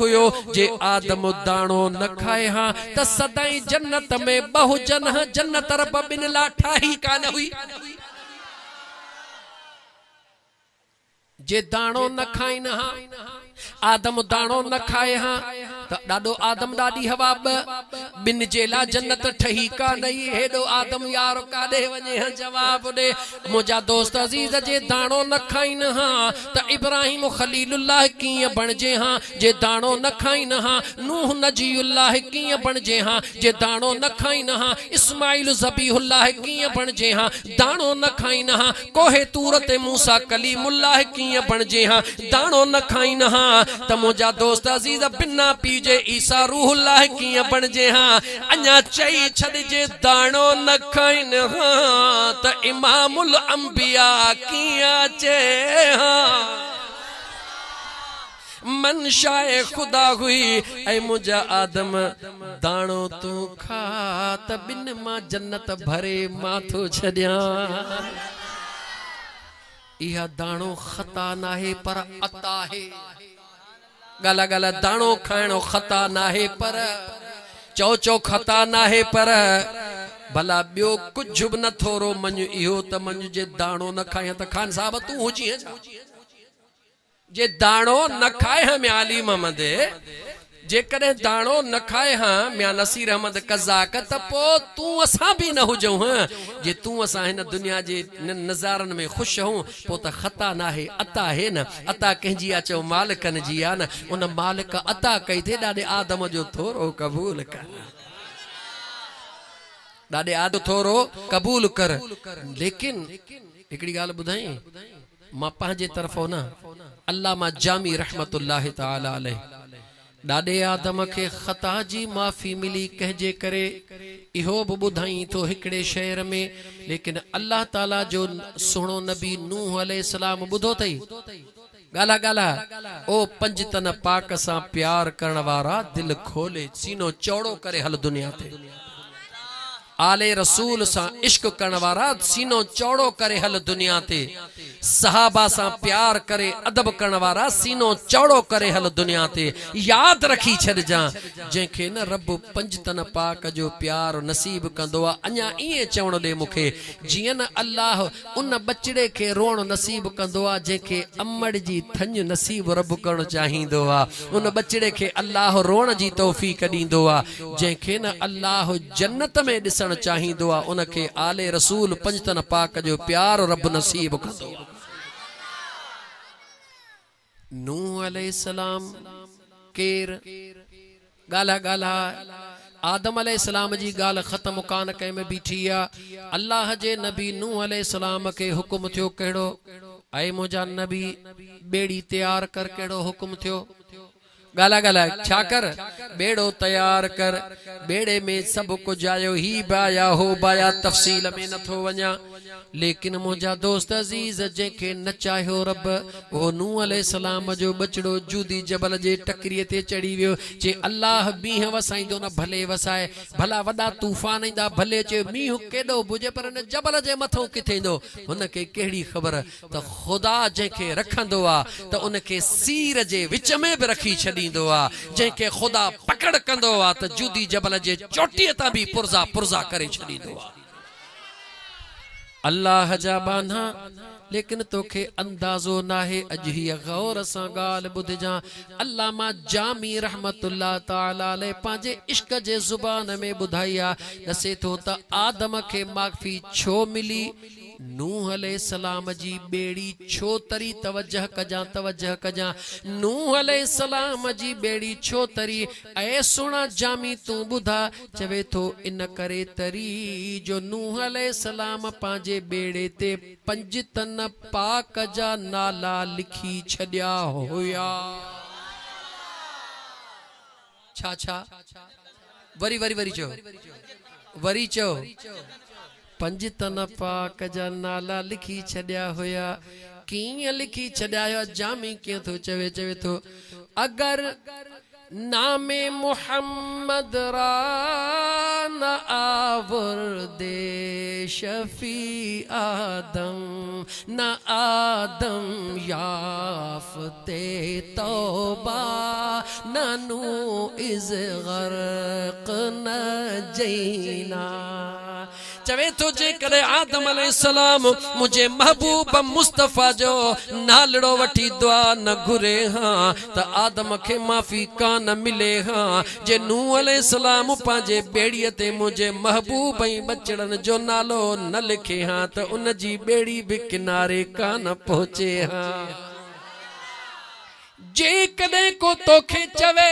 हुयो जे आदम दाणो न खाए हा त सदाई जन्नत में बहुजन जन्नत रब बिन ला ठाही कान हुई जे दाणो न खाइन हा आदम दाणो न खाए हा त ॾाढो आदम ॾाढी हवा बिन जे ला जन्नत ठही का नहीं हेॾो आदम यार काॾे वञे हा जवाब ॾे मुंहिंजा दोस्त अज़ीज़ जे दाणो न खाइन हा त इब्राहिम खलीलुल्लाह कीअं बणिजे हा जे दाणो न खाइन हा नूह नजीउल्लाह कीअं बणिजे हा जे दाणो न खाइन हा इस्माइल ज़बीहुल्लाह कीअं बणिजे हा दाणो न खाइन हा कोहे तूर ते मूसा कलीमुल्लाह कीअं बणिजे हा दाणो न खाइन हा त मुंहिंजा दोस्त अज़ीज़ बिना पीजे ईसा रूहुल्लाह कीअं बणिजे हा अञा चई छॾिजे दाणो न खाइन हा त इमामुल अंबिया कीअं अचे हा मनशाए खुदा हुई ऐ मुंहिंजा आदम दाणो तू खा त बिन मां जन्नत भरे माथो छॾियां इहा दाणो ख़ता नाहे पर अता है गला गला दाणो खाइणो ख़ता नाहे पर चौ ख़ता नाहे पर भला ॿियो कुझु बि न थोरो मञ इहो त मञ जे दाणो न खाए त खान साहब तूं हुजी जे दाणो न खाए हा म्या अली मोहम्मद जेकॾहिं दाणो न खाए हा म्या नसीर अहमद कज़ाक त पोइ तूं असां बि न हुजऊं हा जे तूं असां हिन दुनिया जे नज़ारनि में ख़ुशि हूं पोइ त ख़ता नाहे अता है न अता कंहिंजी आहे चओ मालिकनि जी आहे न उन मालिक अता कई थिए ॾाढे आदम जो थोरो क़बूल कर ॾाढे आदो थोरो क़बूल कर लेकिन हिकिड़ी ॻाल्हि ॿुधाई मां पंहिंजे तरफ़ो न अल्लामा जामी रहमतुल्लाह तआला अलैह ॾाढे आदम खे ख़ता जी माफ़ी मिली कंहिंजे करे इहो बि ॿुधाई थो हिकिड़े शहर में लेकिन अल्लाह ताला जो सुहिणो नबी नूह अलैहिस्सलाम ॿुधो अथई ॻाल्हा ॻाल्हा ओ पंज तन पाक सां प्यार करण वारा दिल खोले सीनो चौड़ो करे हल दुनिया ते आले रसूल सां इश्क करण वारा सीनो चौड़ो करे हल दुनिया ते सहाबा सां प्यार करे अदब करण वारा सीनो चौड़ो करे हल दुनिया ते याद रखी छॾजां जंहिंखे न रब पंज तन पाक जो प्यार नसीब कंदो आहे अञा ईअं चवण ॾे मूंखे जीअं न अल्लाह उन बचड़े खे रोअण नसीब कंदो आहे जंहिंखे अमड़ जी थञ नसीब रब करणु चाहींदो आहे उन बचड़े खे अल्लाह रोअण जी तौफ़ीक़ ॾींदो आहे जंहिंखे न अल्लाह जन्नत में ॾिसण चाहींदो आहे उनखे आले रसूल पंज तन पाक जो प्यार रब नसीब कंदो आहे नूह अलैहिस्सलाम केर ॻाल्हा ॻाल्हा आदम अलैहिस्सलाम जी ॻाल्हि ख़त्म कान कंहिं में बीठी आहे अल्लाह जे नबी नूह अलैहिस्सलाम खे हुकुम थियो कहिड़ो ऐं मुंहिंजा नबी ॿेड़ी तैयार कर कहिड़ो हुकुम थियो गाला गाला छा कर बेड़ो तैयार कर बेड़े में सब कुछ आयो ही बाया हो बाया तफसील में नथो वञा लेकिन मुंहिंजा दोस्त अजीज जंहिंखे न चाहियो रब वो नूह अलैहिस्सलाम जो बचड़ो जूदी जबल जे टकरीअ ते चढ़ी वियो जे अल्लाह मींह वसाईंदो न भले वसाए भला वॾा तूफ़ान ईंदा भले चयो मींह केॾो बुझे पर न जबल जे मथां किथे ईंदो हुनखे कहिड़ी ख़बर त ख़ुदा जंहिंखे रखंदो आहे त उनखे सीर जे विच में बि रखी छॾींदो आहे जंहिंखे ख़ुदा पकड़ कंदो आहे त जूदी जबल जे चोटीअ तां बि पुरज़ा पुरज़ा करे छॾींदो आहे अल्लाह जा बाना लेकिन तोखे अंदाज़ो नाहे। अॼु हीअ गौर सां ॻाल्हि ॿुधजां। अल्लामा जामी रहमतुल्लाह ताला अलैह पंहिंजे इश्क जे ज़ुबान में ॿुधाई आहे। ॾसे थो त आदम खे माफ़ी छो मिली, नूह अलैहिस्सलाम जी बेड़ी छो तरी। तवज्जह कजां नूह अलैहिस्सलाम जी बेड़ी छो तरी। ऐ सुणा जामी तू ॿुधा, चवे थो इन करे तरी जो नूह अलैहिस्सलाम पंहिंजे बेड़े ते 5 तन पाक जा नाला लिखी छॾिया हुया। छा वरी वरी वरी चओ, वरी चओ। 5 तन पाक जा नाला लिखी छॾिया हुया। कीअं लिखी छॾिया हुया? जामी कीअं थो चवे, चवे थो अगर नामे मोहम्मद रा न आवरदे शफी आदम, न आदम याफते तौबा, न नू इज़ गर्क न जैना। चवे तो जे करे आदम अलैहिस्सलाम मुझे महबूब मुस्तफ़ा जो नालड़ो वठी दुआ न घुरे हाँ त आदम खे माफ़ी कान मिले हाँ। जे नूह अलैहिस्सलाम पंहिंजे बेड़ीअ ते मुझे महबूब ऐं बचड़न जो नालो न लिखे हाँ त उन जी बेड़ी भी किनारे कान पहुचे हाँ। जे कॾहिं को तोखे चवे,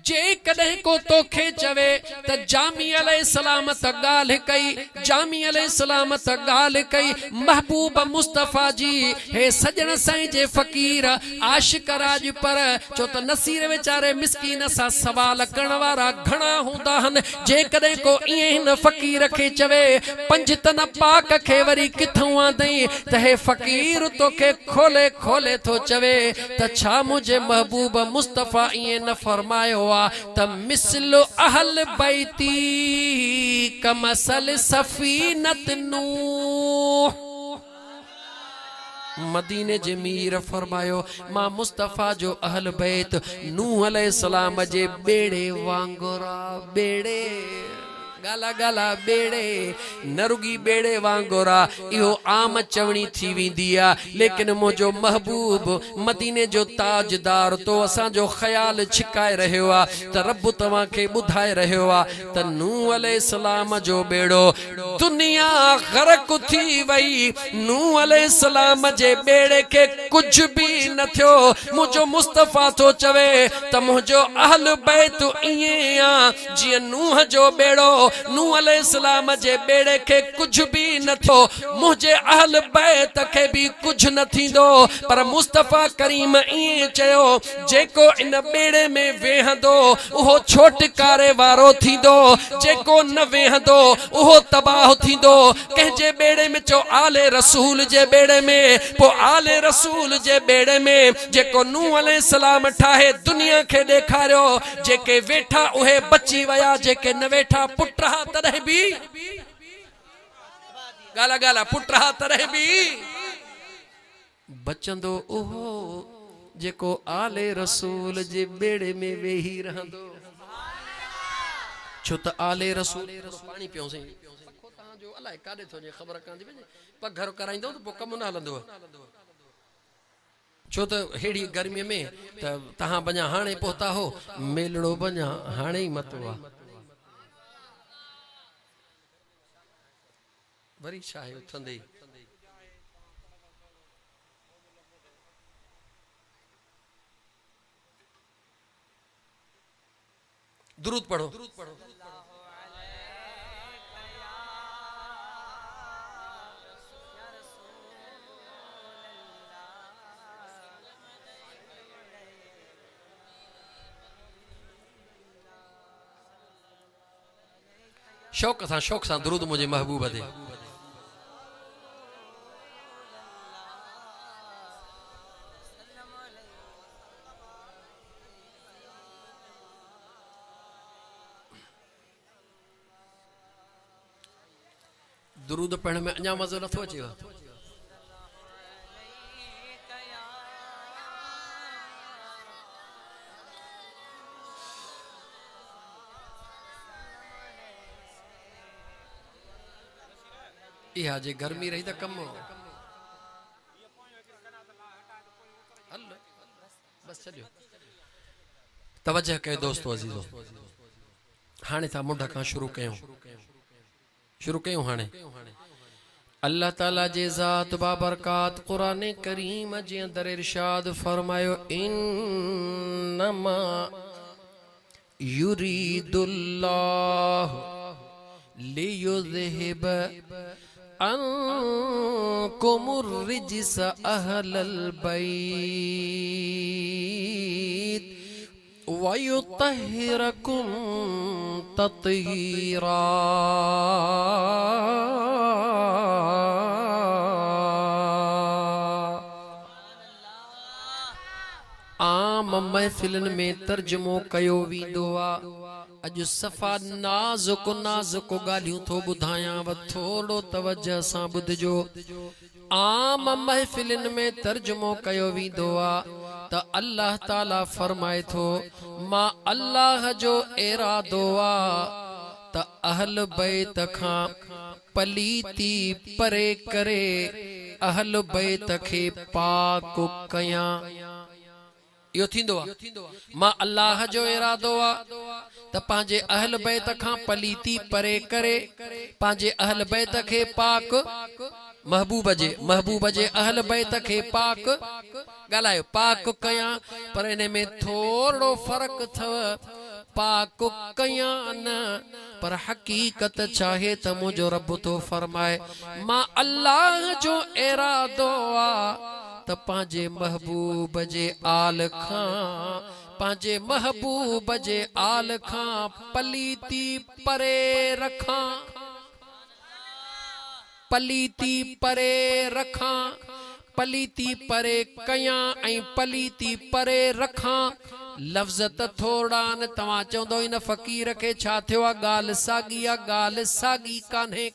जे कॾहिं को तोखे चवे त जामी अलैहिस्सलाम त ॻाल्हि कई, जामी अलैहिस्सलाम त ॻाल्हि कई महबूब मुस्तफ़ा जी। हे सजण साईं जे फ़कीर आशिक राज पर छो त नसीर वीचारे मिसकीन सां सवाल करण वारा घणा हूंदा हन। जे कॾहिं को ईअं हिन फ़कीर खे चवे 5 तन पाक खे वरी किथां आंदई त हे फ़कीर तोखे खोले खोले थो चवे त छा मुझे महबूब मुस्तफ़ा ईअं न फरमायो त मिसल अहल बैती कमसल सफीनत नूह। मदीने जे मीर फरमायो मां मुस्तफ़ा जो अहल बैत नूह अलैहिस्सलाम जे बेड़े वांगुरा। बेड़े गाला गाला बेड़े न रुगी बेड़े वांगुरा इहो आम चवणी थी वेंदी आहे। लेकिन मुंहिंजो महबूब मदीने जो ताजदार तो असांजो ख़्याल छिकाए रहियो आहे त रब तव्हां खे ॿुधाए रहियो आहे त नूह अलैहिस्सलाम जो बेड़ो दुनिया ग़रक़ थी वई। नूह अलैहिस्सलाम जे बेड़े खे कुझु बि न थियो। मुंहिंजो मुस्तफ़ा थो चवे त मुंहिंजो अहल बैत ईअं आहे जीअं नूह जो बेड़ो, नूह अलैहिस्सलाम जे बेड़े के कुछ भी न थो, मुझे अहल बैत के भी कुछ न थींदो। पर मुस्तफ़ा करीम ईअं चयो जेको इन बेड़े में वेहंदो उहो छोटकारे वारो थींदो, जेको न वेहंदो उहो तबाह थींदो। कंहिंजे बेड़े में चो आले रसूल जे बेड़े में, पो आले रसूल जे बेड़े में जेको नूह अलैहिस्सलाम ठाहे दुनिया के ॾेखारियो। जेके वेठा उहे बची वया, जेके न वेठा पुट रहा तरह भी गाला गाला पुट रहा तरह भी बचंदो ओहो जेको आले रसूल जे बेड़े में वेही रहंदो। छो त आले रसूल पानी पियो सही पखो तहां जो अलाए काॾे थो जे ख़बर कांदी वञे पघर कराईंदो त पोइ कम न हलंदो। छो त हेड़ी गर्मी में त तहां बञा हाणे पहुता हो, मेलड़ो बञा हाणे ही मतो आहे। वरी छा आहे उथंदे दुरूद पढ़ो। शौक सां दुरूद मुझे महबूब दे। दुरूद पढ़ने में अञा मज़ो नथो अचेव? इहा जे गर्मी रही त कम हल बस छॾियो तवज्जो कयो दोस्तो अज़ीज़ो हाणे था मुंड खां शुरू कयूं हाणे अल्लाह ताला जे ज़ात बाबरकात कुरान करीम जे अंदर इरशाद फरमायो इन्नमा युरीदुल्लाह लियुज़हिब अन्कुमुर रिज्स अहलल बैत वयुत्तहिरकुम तत्हीरा आम महफिलन में तर्जुमो कयो वींदो आ अज सफ़ा नाज़ुक ॻाल्हियूं थो ॿुधायां थोड़ो तवज्जो सां ॿुधजो आम महफिलन में तर्जुमो कयो वींदो आ त अल्लाह ताला फरमाए थो मां अल्लाह जो इरादो आ त अहल बैत खां पलीती परे करे अहल बैत खे पाक कयां यो थींदो आ मां अल्लाह जो इरादो आ त पंहिंजे अहल बैत खां पलीती परे करे पंहिंजे अहल बैत खे पाक महबूब जे अहल बैत खे पाक ॻाल्हायो पाक कयां पर इन में थोड़ो फर्क थव पाक कयां न पर हकीकत चाहे त मुंहिंजो रब तो फरमाए मां अल्लाह जो इरादो आ त पंहिंजे महबूब जे आल खां पलीती परे रखां पलीती परे कयां ऐं पलीती परे रखां लफ्ज़ त थोड़ा न तव्हां चवंदो इन फ़कीर खे छा थियो आहे ॻाल्हि साॻी आहे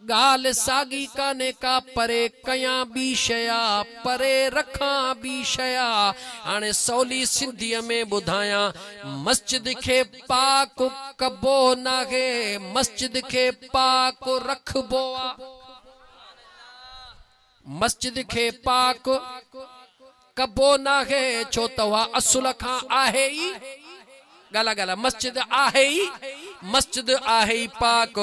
ॻाल्हि साॻी कान्हे का परे कयां ॿी शया परे रखां ॿी शया हाणे सवली सिंधीअ में ॿुधायां मस्जिद खे पाक कबो नाहे मस्जिद खे पाक रखबो आ मस्जिद खे पाक कबो नाहे छो त उहा असुल खां आहे ई गाला मस्जिद आहे ई पाक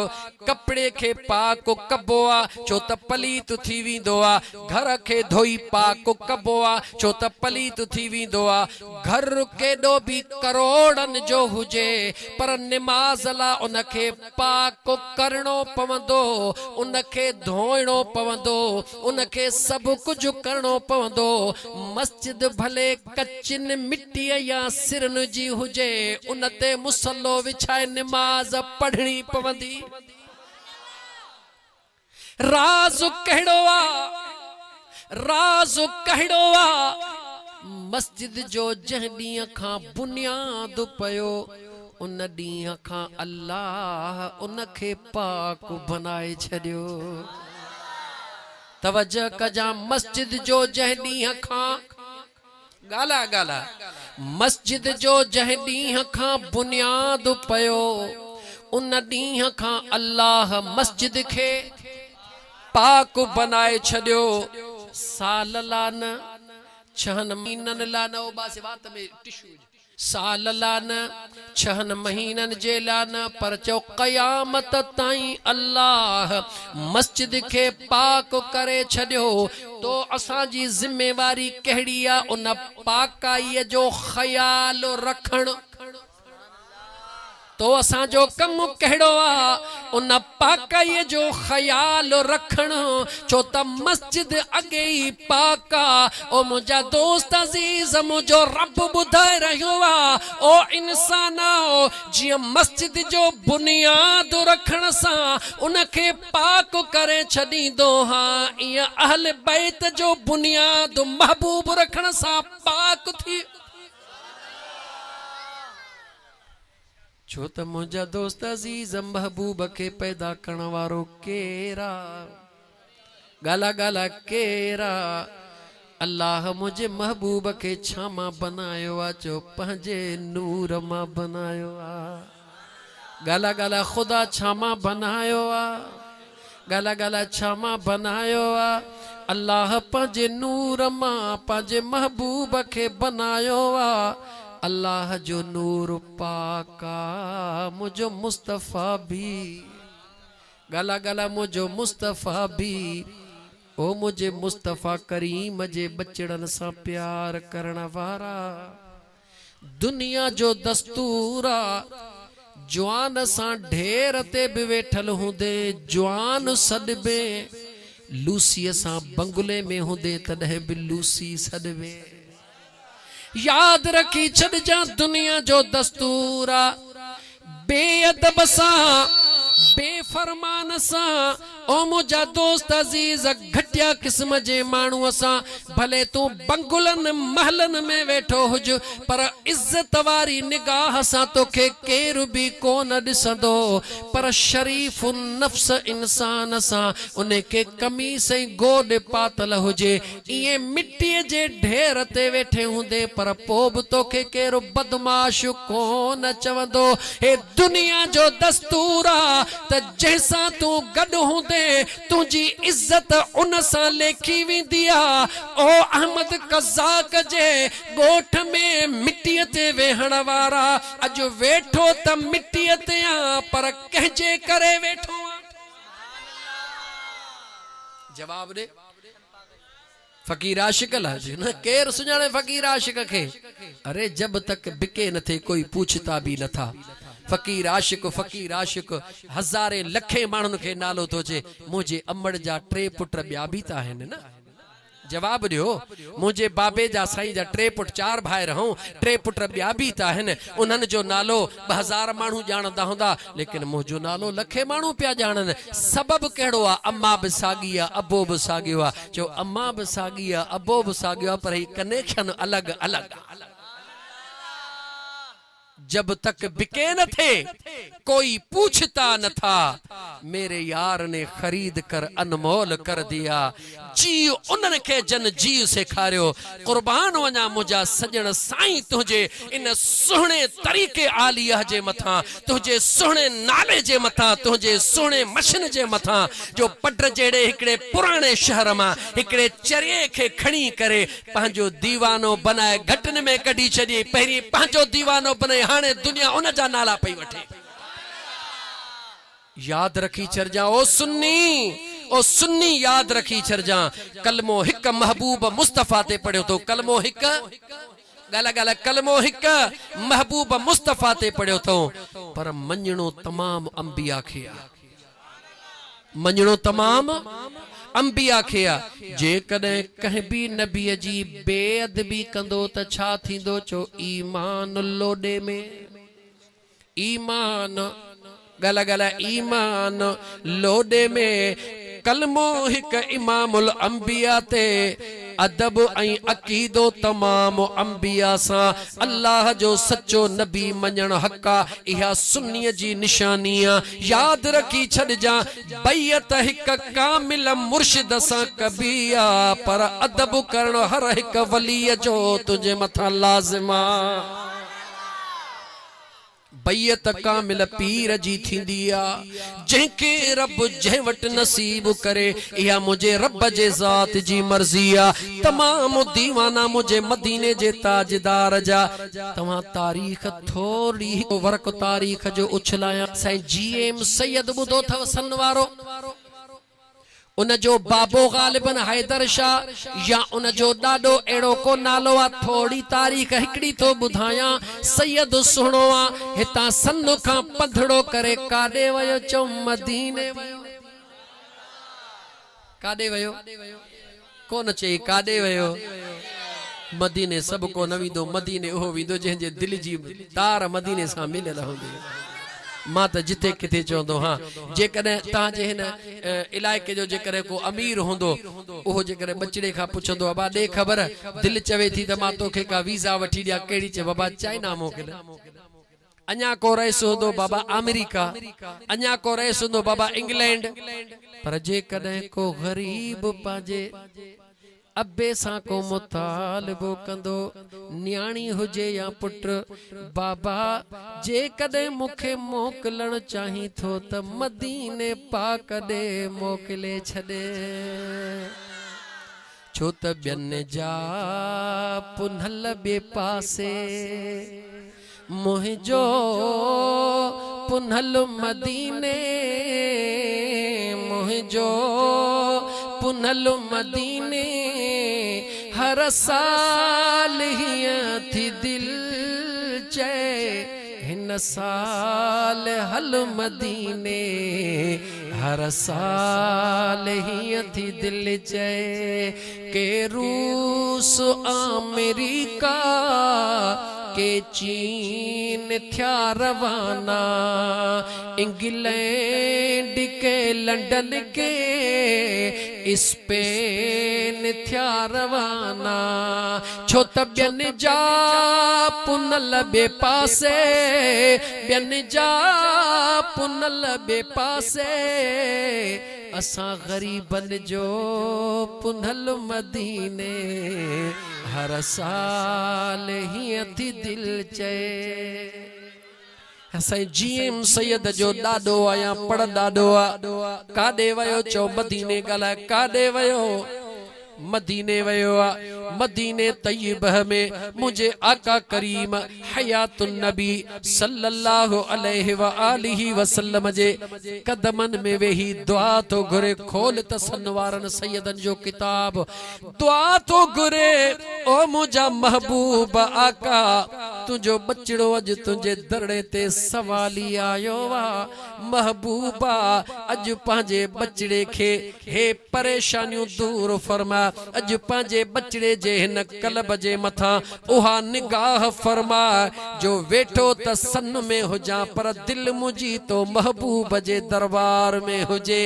कपड़े के पाक कबो आ छो त पलीत थी वेंदो आ घर के धोई पाक कबो आ छो त पलीत थी वेंदो आ घर केॾो भी करोड़न जो हुजे पर निमाज़ ला उनखे पाक करणो पवंदो उनखे धोइणो पवंदो उनखे सब कुछ करणो पवंदो मस्जिद भले कचिन मिट्टीअ या सिरन जी हुजे उनते मुसल्लो विछाए निमाज़ पढ़नी पवंदी राज़ कहिड़ो आ मस्जिद जो जंहिं ॾींहं खां बुनियाद पयो उन ॾींहं खां अल्लाह उनखे पाक बनाए छॾियो तवज्जो कजा मस्जिद जो जंहिं ॾींहं खां गाला मस्जिद जो जंहिं ॾींहं खां बुनियाद पयो उन ॾींहं खां अल्लाह मस्जिद खे पाक बनाए छॾियो साल ला न 6 महीननि ला न बासे वात में टिशू साल ला न 6 महीननि जे ला न पर चो क़यामत ताईं अल्लाह मस्जिद खे पाक करे छॾियो तो असांजी जिम्मेवारी कहिड़ी आ उन पाकाईअ जो ख्याल रखण तो असांजो कम कहिड़ो आ उन पाकाईअ जो ख्याल रखण छो त मस्जिद अॻे ई पाक आ ओ मुंहिंजा दोस्त अज़ीज़ मुंहिंजो रब ॿुधाए रहियो आ ओ इंसान जीअं मस्जिद जो बुनियाद रखण सां उनखे पाक करे छॾींदो हा ईअं अहल बैत जो बुनियाद महबूब रखण सां पाक थी छो त मुंहिंजा दोस्त अज़ीज़ महबूब के पैदा करण वारो केरा गाला केरा अल्लाह मुझे महबूब के छा मां बनायो आ चो पंहिंजे नूर मां बनायो आ गाला खुदा छा मां बनायो आ गाला गाला छामा बनायो आ अल्लाह पंजे नूर मां पंजे महबूब के बनायो आ अल्लाह जो नूर पाका मुझो मुस्तफा भी गाला गाला मुझो मुस्तफा भी ओ मुझे मुस्तफा करीम जे बचड़न सा प्यार करण वारा दुनिया जो दस्तूरा जवान सा ढेर ते भी वेठल हुंदे जवान सदबे लूसी सा बंगले में हुंदे तॾहिं भी लूसी सदबे याद रखी छड़ जा दुनिया जो दस्तूरा बेअदब सा बेफरमान सा ओ मुझा दोस्त अजीज घटिया किस्म जे मानू सा भले तू बंगुलन महलन में वेठो हुज पर इज्जत वारी निगाह सा तोखे केर भी कोन दिसंदो पर शरीफ नफ्स इंसान सा उनके कमीस ऐं गोड पातल हुजे इए मिट्टी जे ढेर ते वेठे हुंदे पर पोब तोखे केर बदमाश कोन चवंदो हे दुनिया जो दस्तूरा त जैसा तू गड हुंदे तुझी इज्जत उन सा लेखी वेंदी आ ओ अहमद कज़ाक जे गोठ में मिट्टी ते वेहण वारा अज वेठो त मिट्टी ते आ पर कहजे करे वेठो जवाब दे फकीर आशिक लाज न केर सुजाने फकीर आशिक के अरे जब तक बिके न थे कोई पूछता भी न था फकीर आशिक हजारे लखे मानन के नालो तो जे मुझे अमड़ जा 3 पुट बिया भी ता है ना जवाब दियो मुझे बाबे जा साईं जा 3 पुट 4 भाई रहूं 3 पुट बिया भी ता है उन्हन जो नालो 1000 मानू जानदा हुंदा लेकिन मुझो नालो लखे मानू पिया जानन सबब केड़ो आ अम्मा भी सागी आ अबो भी सागियो आ जो अम्मा भी सागी आ अबो भी सागियो पर ही कनेक्शन अलग अलग जब तक बिके न थे कोई पूछता न था मेरे यार ने खरीद कर अनमोल कर दिया जी उन्हनि खे जन जी सेखारियो कुर्बान वञा मुझा सजण साईं तुझे इन सुहणे तरीके आलिया जे मथा तुझे सुहणे नाले जे मथा तुझे सुहणे मशन जे मथा जो पट जेड़े हिकड़े पुराने शहर में हिकड़े चरिये के खणी करे पंहिंजो दीवानो बनाए घटन में कढी छॾी पहिरी पंहिंजो दीवानो बनाए हाणे दुनिया उन जा नाला पई वठे याद रखी छरजा ओ सुन्नी याद रखी छरजा कलमो हिक महबूब मुस्तफा ते पढ़ियो तो कलमो हिक गाला गाला कलमो हिक महबूब मुस्तफा ते पढ़ियो तो पर मञणो तमाम अंबिया खे मञणो तमाम अंबिया खे जे कदे कहीं भी नबी जी बेअदबी कंदो त छा थींदो चो ईमान लोडे में ईमान गला गला ईमान लोडे में कलमो हिक इमामुल अंबिया ते अदब ऐं अकीदो तमाम अंबिया सा अल्लाह जो सच्चो नबी मञण हक़ा इहा सुन्नीअ जी निशानिया याद रखी छॾजा बैयत हिक कामिल मुर्शिद सा कबिया पर अदब करण हर हिक वलीअ जो तुझे मथा लाज़िमा बैयत कामिल पीर जी थींदिया जेके रब जे वट नसीब करे या मुझे रब जे जात जी मर्जिया तमाम दीवाना मुझे मदीने जे ताजदार जा तमा तारीख थोड़ी वर्क तारीख जो उछलाया साईं जीएम सैयद बुधो थव सन वारो उन जो बाबो गालिबन हैदर शाह या उन जो डाडो एड़ो को नालो आ थोड़ी तारीख हिकड़ी तो बुधाया सैयद सुनो आ हिता सन का पधड़ो करे काडे वयो चो मदीने काडे वयो कोन चे काडे वयो मदीने सब को न विदो मदीने ओ विदो जे दिल जी तार मदीने सा मिले रहंदी मां त जिते किथे चवंदो हाँ जेकॾहिं तव्हांजे हिन इलाइक़े जो जेकॾहिं को अमीर हूंदो उहो जेकॾहिं बचड़े खां पुछंदो बाबा ॾे ख़बर दिलि चवे थी त मां तोखे का वीज़ा वठी ॾियां कहिड़ी चए बाबा चाइना मोकिल अञा को रहिस हूंदो बाबा अमेरिका अञा को रहिस हूंदो बाबा इंग्लैंड पर जेकॾहिं को ग़रीब पंहिंजे अब्बे सां को मुतालबो कंदो न्याणी हुजे या पुट बाबा जे कदे मुखे मोकलण चाही थो त मदीने पाक दे मोकले छॾे छो त ॿियनि जा पुनल ॿिए पासे मुंहिंजो पुनल मदीने मुंहिंजो पुनल मदीने हर साल हीअं थी दिल चए हिन साल हल मदीने हर साल हीअं थी दिल चए के रूस अमेरिका के चीन थिया रवाना इंग्लैंड के लंदन के स्पेन थिया रवाना छो त ॿियनि जा पुनल ॿिए पासे ॿियनि जा पुनल ॿिए पासे असां ग़रीबनि जो पुनल मदीने हर साल हीअं थी दिल चए असां जीएम सैयद जो ॾाॾो आया पढ़ ॾाॾो आ काॾे वयो चओ मदीने ॻाल्हाए काॾे वयो मदीने वयो आ मदीने तय्यबह में मुझे आका करीम हयातुन नबी सल्लल्लाहु अलैहि व आलिहि वसल्लम जे कदमन में वेही दुआ तो घुरे खोल त सनवारन सैयदन जो किताब दुआ तो घुरे ओ मुझा महबूब आका तुझो बचड़ो अज तुझे दरड़े ते सवाली आयो वा महबूबा अज पांजे बचड़े के हे परेशानियों दूर फरमा अज पांजे बचड़े जे हिन कलब जे मथा उहा निगाह फरमा जो वेठो त सन में हुजा पर दिल मुझी तो महबूब जे दरबार में हुजे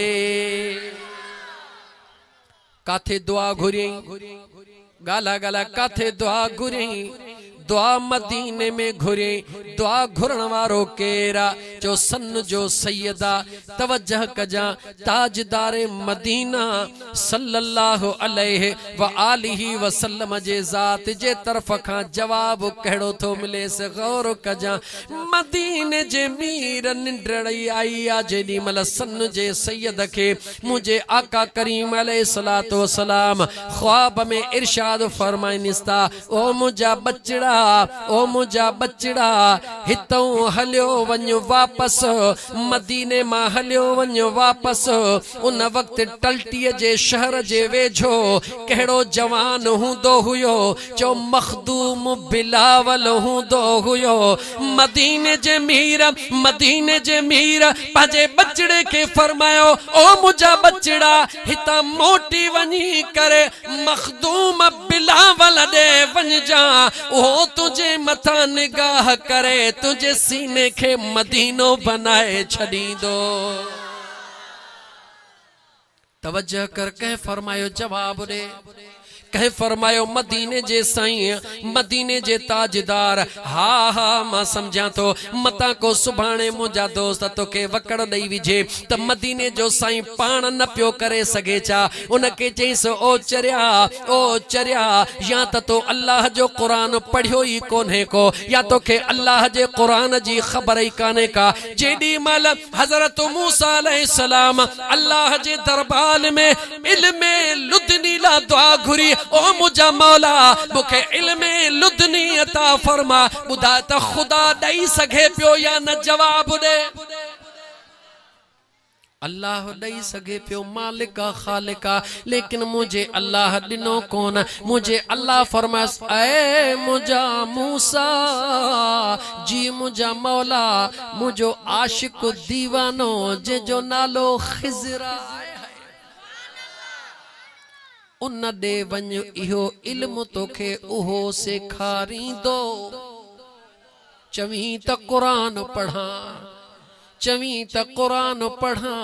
काथे दुआ घुरी गाला गाला काथे दुआ घुरी दुआ मदीने में घुरे दुआ घुरण वारो केरा जो सन जो सैयदा तवज्जह कजा ताजदारे मदीना सल्लल्लाहु अलैहि व आलिहि वसल्लम जे ज़ात जे तरफ खां जवाब कहिड़ो थो मिले से गौर कजा मदीने जे मीर निंडड़ी आई आ जेडी मल सन जे सैयद के मुझे आका करीम अलैहिस्सलातु वस्सलाम ख्वाब में इरशाद फरमाइनिस्ता ओ मुझा बचड़ा ओ मुझा बचड़ा हितों हलियो वञो वापस मदीने मां हलियो वञो वापस उन वक्त टल्टीअ जे शहर जे वेझो कहिड़ो जवान हूंदो हुयो जो मखदूम बिलावल हूंदो हुयो मदीने जे मीर पंहिंजे बचड़े के फरमायो ओ मुझा बचड़ा हितां मोटी वञी करे मखदूम बिलावल ॾे वञजा ओ तुझे मथा निगाह करे तुझे सीने के मदीनो बनाए छॾींदो तवज्जह कर कह फरमायो जवाब दे कह फरमायो मदीने जे साईं मदीने जे ताजदार हा हा मां समझा तो मता को सुभाणे मुझा दोस्त तो के वकड़ दई विझे त मदीने जो साईं पान न पियो करे सके चा उनके चईस ओ चरिया या त तो अल्लाह जो कुरान पढ़ियो ही कोने को या तो के अल्लाह जे कुरान जी खबर ही काने का जेडी मल हजरत मूसा अलैहिस्सलाम अल्लाह जे दरबार में इल्म लुदनी ला दुआ घुरी ओ मुझा मौला मुखे इल्म लुदनी अता फरमा बुधा त खुदा दई सके पियो या न जवाब दे अल्लाह दई सके पियो मालिका खालिका लेकिन मुझे अल्लाह दिनो कोन मुझे अल्लाह फरमास ऐ मुझा मूसा जी मुझा मौला मुझो आशिक दीवानो जे जो नालो खिजरा उन दे वञ इहो इल्म तोखे उहो सेखारींदो चवी त कुरान पढ़ा चवी त कुरान पढ़ा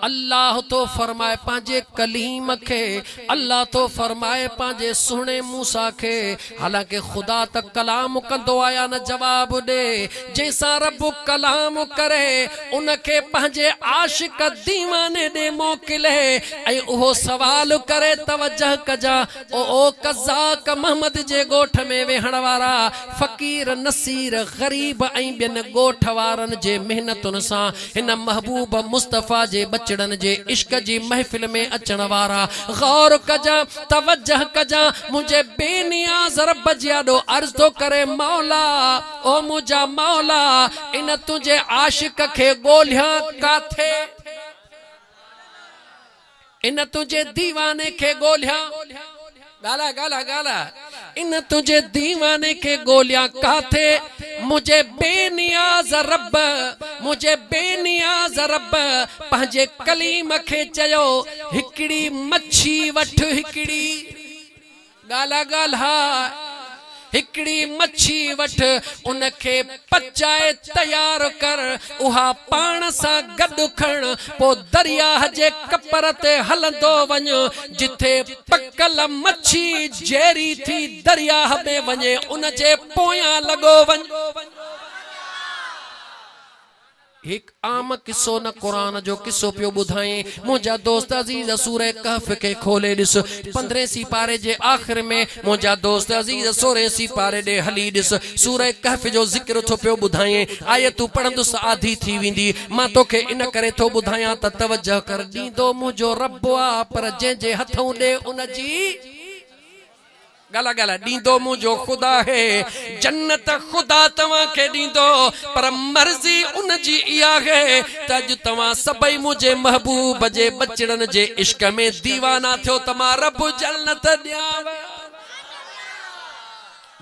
अल्लाह तो फरमाए पांजे कलीम के, अल्लाह तो फरमाए पांजे सुने मूसा के। हालांकि खुदा तक कलाम कंदो आया न जवाब दे, जैसा रब कलाम करे उनके पांजे आशिक दीवाने दे मोकिले ऐं उहो सवाल करे तवज्जह कजा ओ कज़ाक मोहम्मद जे गोठ में वेहण वारा फकीर नसीर गरीब ऐं ॿियनि गोठ वारनि जे मेहनतुनि सां हिन महबूब मुस्तफ़ा जे बचड़नि जे इश्क जी महफ़िल में अचण वारा गौर कजा तवज्जह कजा। मुझे बेनियाज़ रब जी आॾो अर्ज़ तो करे मौला ओ मुझा मौला इन तुझे आशिक खे ॻोल्हियां काथे, इन तुझे दीवाने के ॻोल्हियां गाला गाला गाला इन तुझे दीवाने के ॻोल्हियां काथे। मुझे बेनियाज़ रब, मुझे बेनियाज़ रब पंहिंजे कलीम खे चयो हिकिड़ी मच्छी वठ, हिकिड़ी गाला गाला हिकड़ी मच्छी वठ उनके पचाए तैयार कर, उहा पाण सा गॾु खण पो दरिया जे कपर ते हलंदो वञ, जिथे पकल मच्छी जेरी थी दरिया में वञे उन जे पोयां लॻो वञ। एक आम किस्सो न कुरान जो किस्सो पियो ॿुधाए मुंहिंजा दोस्त अज़ीज़ सूरह कहफ के खोले ॾिस 15 सिपारे जे आख़िर में मुंहिंजा दोस्त अज़ीज़ 16 सिपारे ॾे हली ॾिस सूरह कहफ जो ज़िक्र थो पियो ॿुधाए। आयतूं पढ़ंदुसि आधी थी वेंदी, मां तोखे इन करे थो ॿुधायां त तवज्जो कर। ॾींदो मुंहिंजो रब आहे पर जंहिंजे हथों ॾे उन जी गाला गाला ॾींदो मुंहिंजो खुदा है, जन्नत खुदा तव्हां खे ॾींदो पर मर्ज़ी उन जी इहा है त अॼु तव्हां सभई मुंहिंजे महबूब जे बचड़नि जे इश्क में दीवाना थियो त मां रब जन्नत ॾियांव।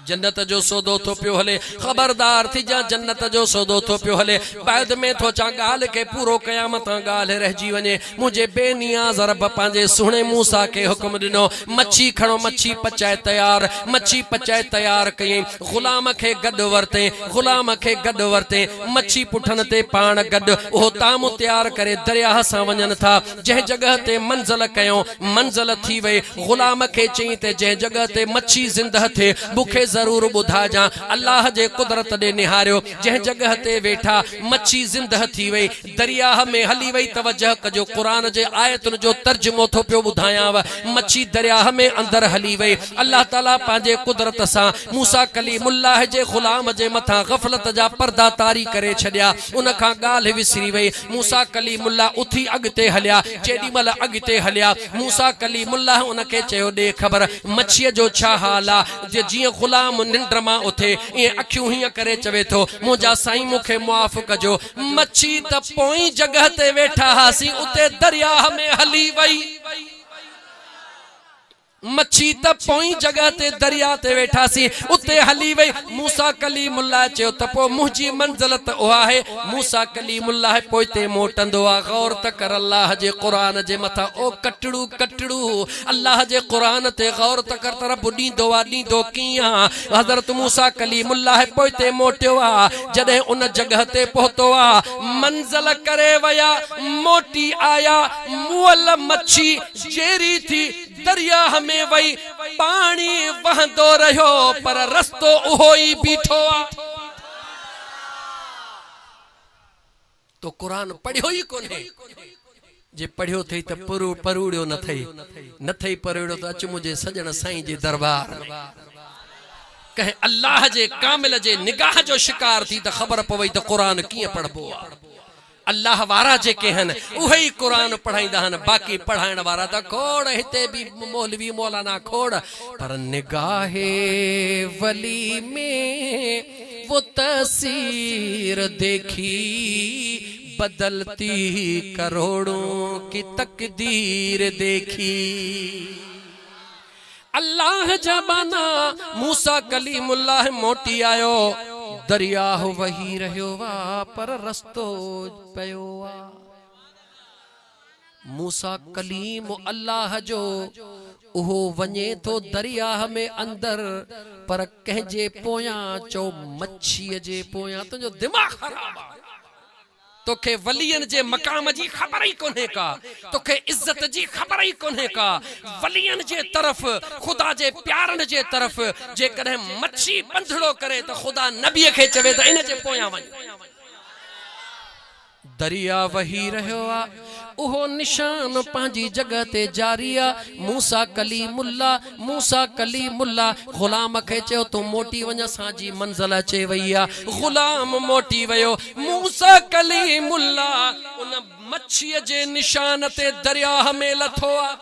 जन्नत जो सौदो तो पियो हले, खबरदार थी जा जन्नत जो सौदो तो पियो हले। बाद में थो चा गाल के पूरो क़यामत गाल रहजी वने। मुझे बेनियाज़ रब पांजे सुणे मूसा के हुक्म दिनो मच्छी खणो, मच्छी पचाए तैयार, मच्छी पचाए तैयार कई, गुलाम के गॾु वरते, गुलाम के गॾु वरते, मच्छी पुठन ते पाण गॾु ओ ताम तैयार करे दरिया सां वञन था। जंहिं जगह ते मंज़िल कयो मंज़िल थी वई, गुलाम के चई ते जंहिं जगह ते मच्छी ज़िंदा थे बुखे जरूर बुधा जा अल्लाह जे कुदरत दे निहारियो। जंहिं जगह ते वेठा मच्छी जिंदा थी वई, दरिया में हली वई। तवज्जो कजो कुरान जे आयतुन जो तर्जुमो थो पियो ॿुधायांव। मच्छी दरिया में अंदर हली वई। अल्लाह ताला पंहिंजे कुदरत सां मूसा कलीमुल्लाह जे गुलाम जे मथा गफलत जा पर्दा तारी करे छॾिया। उन खां ॻाल्हि विसरी वई। मूसा कलीमुल्लाह उथी अॻिते हलिया। जेॾी महिल अॻिते हलिया मूसा कलीमुल्लाह उनखे चयो ॾे ख़बर मच्छीअ जो छा हाल आहे। जीअं गुलाम निंड मां उथे ईअं अखियूं हीअं करे चवे थो मुंहिंजा साईं मूंखे मुआफ़ कजो, मच्छी त पोई जगह ते वेठा हासीं उते दरिया में हली वई। मच्छी त पोई जगह ते दरिया ते वेठा सी उते हली वई। मूसा कलीमुल्लाह चयो त पोइ मुंहिंजी मंज़िल त उहा आहे। मूसा कलीमुल्लाह पोइते मोटंदो आहे। गौर त कर अल्लाह जे क़ुरान जे मथां। ओ कटड़ू कटड़ू अल्लाह जे क़ुरान ते गौर त कर त रब ॾींदो आहे। ॾींदो कीअं? हज़रत मूसा कलीमुल्लाह पोइते मोटियो आहे। जॾहिं उन जगह ते पहुतो आहे मंज़िल करे वया, मोटी आया, मुअल मच्छी जेरी थी दरिया में वई, पानी वहंदो रहियो पर रस्तो उहो ही बीठो आहे। तो कुरान पढ़ियो ही कोन्हे। जे पढ़ियो थई त परूड़ियो न थई, न थई परूड़ियो त अच मुझे सजण साईं जे दरबार। कहे अल्लाह जे कामिल जे निगाह जो शिकार थी त ख़बर पवई त कुरान कीअं पढ़बो आहे। अल्लाह वारा जेके हन उहे ही कुरान पढ़ाईंदा हन। बाकी पढ़ाइण वारा त खोड़, हिते भी मौलवी मौलाना खोड़, पर निगाहे वली में वो तस्वीर देखी बदलती करोड़ों की तकदीर देखी। अल्लाह जबाना मूसा कलीमुल्लाह मोटी आयो, दरिया वही रहियो वा पर रस्तो पयो वा। मूसा कलीम अल्लाह जो उहो वञे तो दरिया में अंदर, पर कंहिंजे पोयां चो मच्छीअ जे पोयां। तुंहिंजो दिमाग़ ख़राब आहे। तोखे वलियन जे मकाम जी खबर ही कोने का, तोखे इज्जत जी खबर ही कोने का। वलियन जे तरफ, खुदा जे प्यारन जे तरफ जे कदे मच्छी बंधड़ो करे तो खुदा नबी खे चवे तो इन जे पोया वण। दरिया वही रहो आ, उहो निशान पांजी जगह ते जारी आ। मूसा कलीमुल्ला गुलाम खे चयो तू मोटी वञ, असांजी मंज़िल अचे वई आ। गुलाम मोटी वयो। मूसा कलीमुल्ला उन मच्छीअ जे निशान ते दरिया में लथो आ।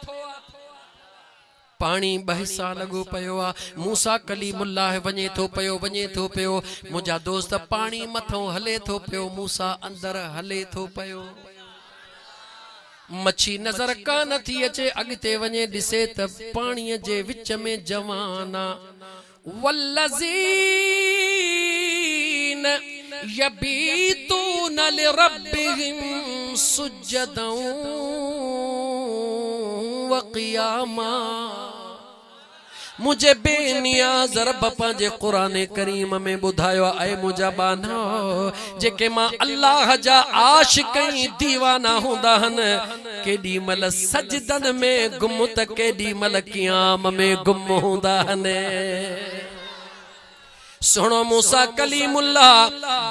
पानी बहसा लगो पयो आ। मूसा कलीमुल्ला वञे थो पियो। मुंहिंजा दोस्त पानी मथों हले थो पियो, मूसा अंदर हले थो पियो। मच्छी नजर कान थी अचे, अॻिते वञे ॾिसे त पाणीअ जे विच में जवाना। वल्लज़ीन यबीतून लिरब्बिहिम सुज्जदन व क़ियामा। मुझे बेनियाज़ रब पंहिंजे क़ुरान करीम में ॿुधायो आहे, मुंहिंजा बाना जेके मां अल्लाह जा आशिक़ ऐं दीवाना हूंदा आहिनि, केॾी महिल सजदन में गुम त केॾी महिल क़ियाम में गुम हूंदा आहिनि। सुनो मूसा कलीमुल्ला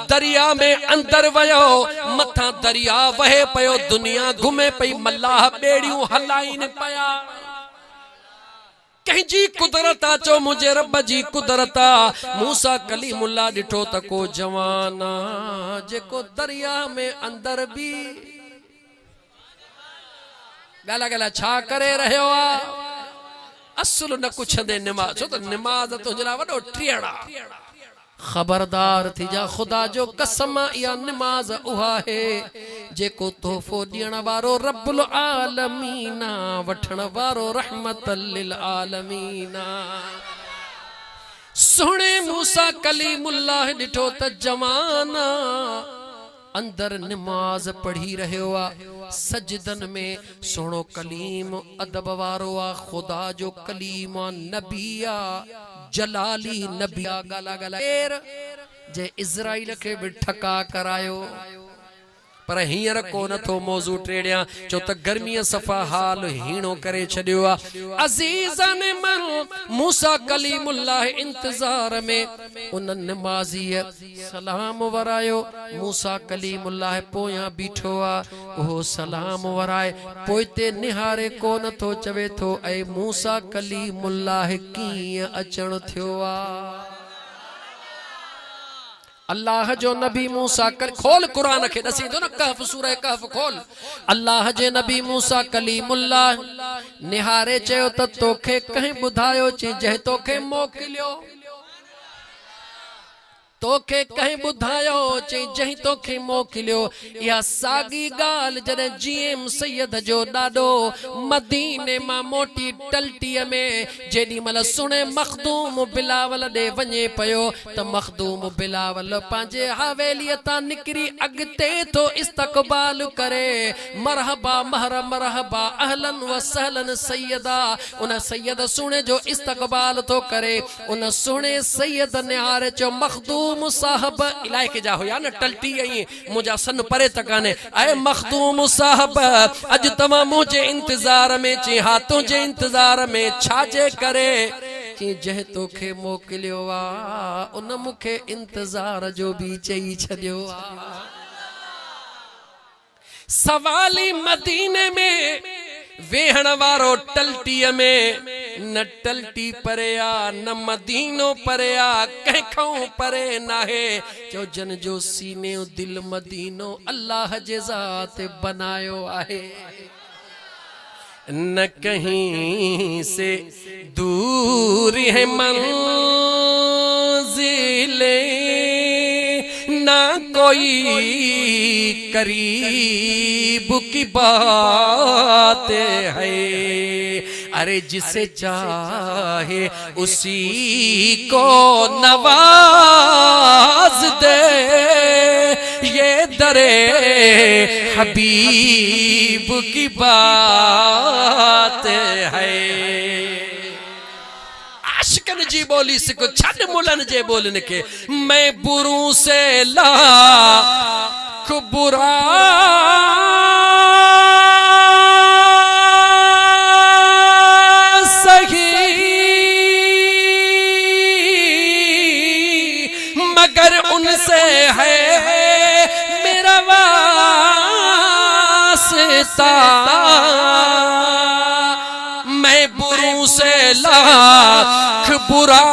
दरिया में अंदर वयो, मथा दरिया वहे पयो, दुनिया घुमे पई, मल्लाह बेड़ियूं हलाइन पया। कंहिंजी कुदरत आ, चो मुझे रब जी कुदरत आ। मूसा कलीमुल्ला ॾिठो त को जवान आ जेको दरिया में अंदर भी गाला गाला छा करे रहियो आ। असुल न कुछ दे नमाज, छो त नमाज तुंहिंजे लाइ वॾो टियण आ। खबरदार थी जा, खुदा जो कसम या नमाज उहा है जेको तोहफो ॾियण वारो रब्बुल आलमीन, वठण वारो रहमतल लिल आलमीन। सुणे मूसा कलीमुल्ला ॾिठो त जवाना अंदर नमाज पढ़ी रहियो आ, सजदन में। सुणो कलीम अदब वारो आ, खुदा जो कलीम आ, नबी आ, जलाली नबी आ। गाला गाला जे इज़राइल के भी ठका करायो, पर हींअर को नथो मौजू टेड़िया, छो त गर्मीअ सफ़ा हाल हीणो करे छॾियो आ। अज़ीज़न मन मूसा कलीमुल्ला इंतज़ार में उन नमाज़ीअ सलाम वरायो। मूसा कलीमुल्ला पोयां बीठो आ, उहो सलाम वराए पोइते निहारे को नथो, चवे थो ऐ मूसा कलीमुल्ला कीअं अचण थियो आ। अल्लाह जो नबी मूसा खोल कुरान के दसी दो न, कहफ सूरह कहफ खोल। अल्लाह जे नबी मूसा कलीमुल्ला निहारे चयो त तोखे कहीं बुधायो ची जह तोखे मोकिलियो, तोखे कहीं बुधायो ची जह तोखे मोकिलियो। या सागी गाल जने जीएम सैयद जो डाडो मदीने मां मोटी टल्टीअ में जेडी मल सुने मखदूम बिलावल दे वने पयो त मखदूम बिलावल पांजे हवेली ता निकरी अगते तो इस्तकबाल करे। मरहबा महर मरहबा अहलन व सहलन सैयदा। उन सैयद सुने जो इस्तकबाल तो करे। उन सुने सैयद निहारे चो मखदूम साहब इलाके जा हो या न टल्टी आई मुझा सन परे तकाने। आए मखदूम साहब अज तमा मुझे इंतजार में ची, हाथों जे इंतजार में छाजे करे कि जह तोखे मोकिलियो आ उन मुखे इंतजार जो भी चई छदियो आ। सवाली मदीने में वेहण वारो टल्टीअ में, न टल्टी परेया न मदीनो परेया, कंहिंखों परे नाहे। जो जन जो सीने दिल मदीनो अल्लाह जे ज़ात बनायो आहे। न कहीं से दूर है मंजिले, ना कोई करीब की बात है। अरे जिसे चाहे उसी को नवाज दे, ये दरे हबीब की बात है। आशिकन जी बोली सिको छड़ मुलन जे बोलन के। मैं बुरू से ला बुरा सही मगर उनसे है मेरा वास्ता, मैं बुरों से लाख बुरा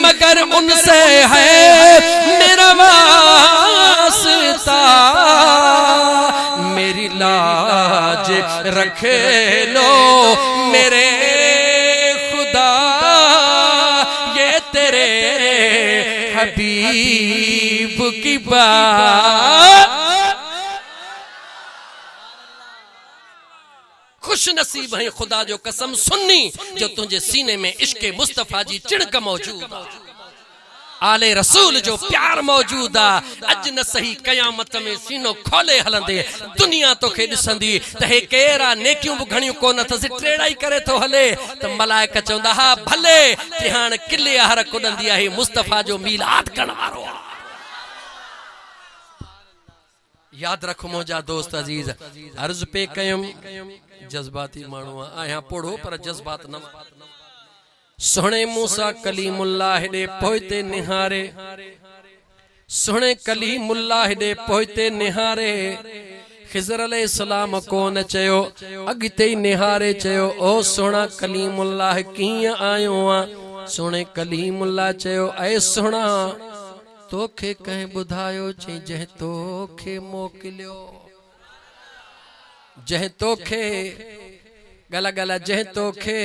मगर उनसे है मेरा वास्ता, मेरी लाज रख लो मेरे खुदा, ये तेरे हबीब की बात। खुश नसीब है खुदा जो कसम सुन्नी, जो तुझे सीने में इश्क़े मुस्तफा जी चिड़क मौजूद, आले रसूल जो प्यार मौजूद आ। अज न सही कयामत में सीनो खोले हलंदे, दुनिया तो खे ॾिसंदी त हे केरा नेकियूं भी घणियूं कोन अथसि, टेड़ाई करे तो हले त मलाइक चवंदा हा भले तिहाण किले हर कुॾंदी आहे, मुस्तफा जो मीलाद करण वारो आहे। याद रखो मुंहिंजा दोस्त अजीज, अर्ज पे कयम जज्बाती माण्हू आहियां पोड़ो पर जज्बात न। सोहणे मूसा कलीमुल्लाह हेॾे पोइते निहारे, सोहणे कलीमुल्लाह हेॾे पोइते निहारे, खिज़र अलैहिस्सलाम कोन चयो अॻिते ई निहारे चयो ओ सोहणा कलीमुल्लाह कीअं आयो आ। सोहणे कलीमुल्लाह चयो ऐ सोहणा तोखे कंहिं ॿुधायो चई जंहिं तोखे मोकिलियो, जंहिं तोखे गला गला जंहिं तोखे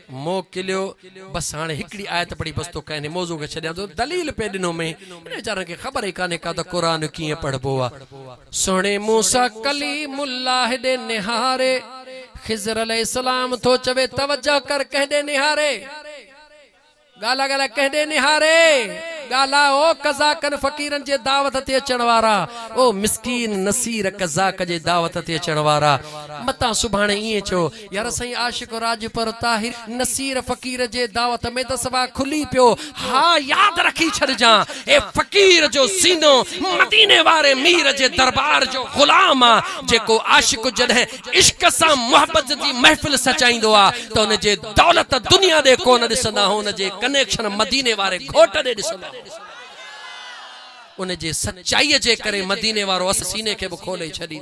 मोकिलियो। बस हाणे हिकिड़ी आयत पढ़ी बस तो कहने मौजू खे छॾियां थो, दलील पे ॾिनो में वीचारनि खे ख़बर ई कान्हे का त क़ुरान कीअं पढ़बो आहे। सोहणे मूसा कलीमुल्लाह हेॾे निहारे, खिज़र अलैहिस्सलाम थो चवे तवज्जो कर कहॾे निहारे, गाला गाला कहडे निहारे, गाला ओ कज़ाकन फकीरन जे दावत ते अचण वारा, ओ मिस्कीन नसीर कज़ाक जे दावत ते अचण वारा। मता सुभाणे इए चो यार सही आशिक राज पर ताहिर नसीर फकीर जे दावत में त सवा खुली पियो। हा याद रखी छड़जा ए फकीर जो सीनो मदीने वारे मीर जे दरबार जो गुलाम आ, जेको आशिक जदे इश्क सा मोहब्बत जी महफिल सचाइंदो आ त उन जे दौलत दुनिया दे कोन दिसंदा, उन जे कनेक्शन मदीने वारे घोट दे दिसंदा। उन जे सच्चाई जे करे मदीने वारो अस सीने के भी खोले छड़ी।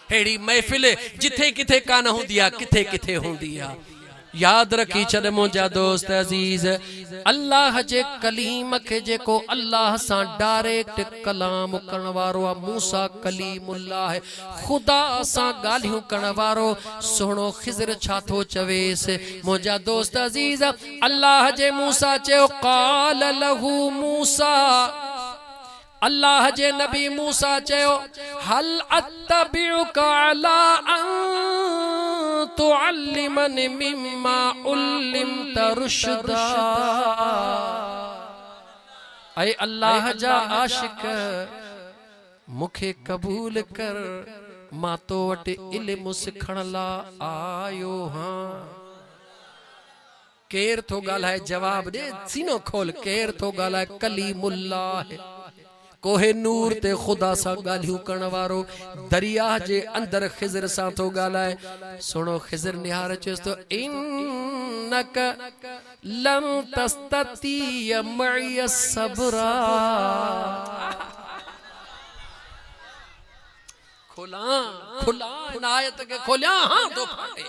हेड़ी महफिल जिथे किथे कान हुंदी आ, किथे किथे हुंदी आ। याद रखी छड़ मुंहिंजा दोस्त अजीज, अल्लाह जे कलीम के जेको अल्लाह सा डायरेक्ट कलाम करण वारो आ, मूसा कलीमुल्लाह खुदा सा गालियूं करण वारो सोहणो खिज़र छा थो चवेस मुंहिंजा दोस्त अजीज। अल्लाह जे मूसा चयो क़ाल लहू मूसा, अल्लाह जे नबी मूसा चयो हल अत्तबिउका अला अन तुअल्लिमनी मिम्मा उल्लिमत रुशदा। ऐ अल्लाह जा आशिक मुखे कबूल कर, मां तो वटि इल्म सिखण ला आयो हां। केर थो ॻाल्हाए जवाब दे, सीनो खोल, केर थो ॻाल्हाए कलीमुल्लाह कोहे नूर ते खुदा सा गालियूं करण वारो, दरिया जे अंदर खिज़र सा तो ॻाल्हाए। सुनो खिज़र निहार चेस तो इन्नक लम तस्ततिय मइय सबरा। खुला खुला इन आयत के खोलिया हां तो फाटे।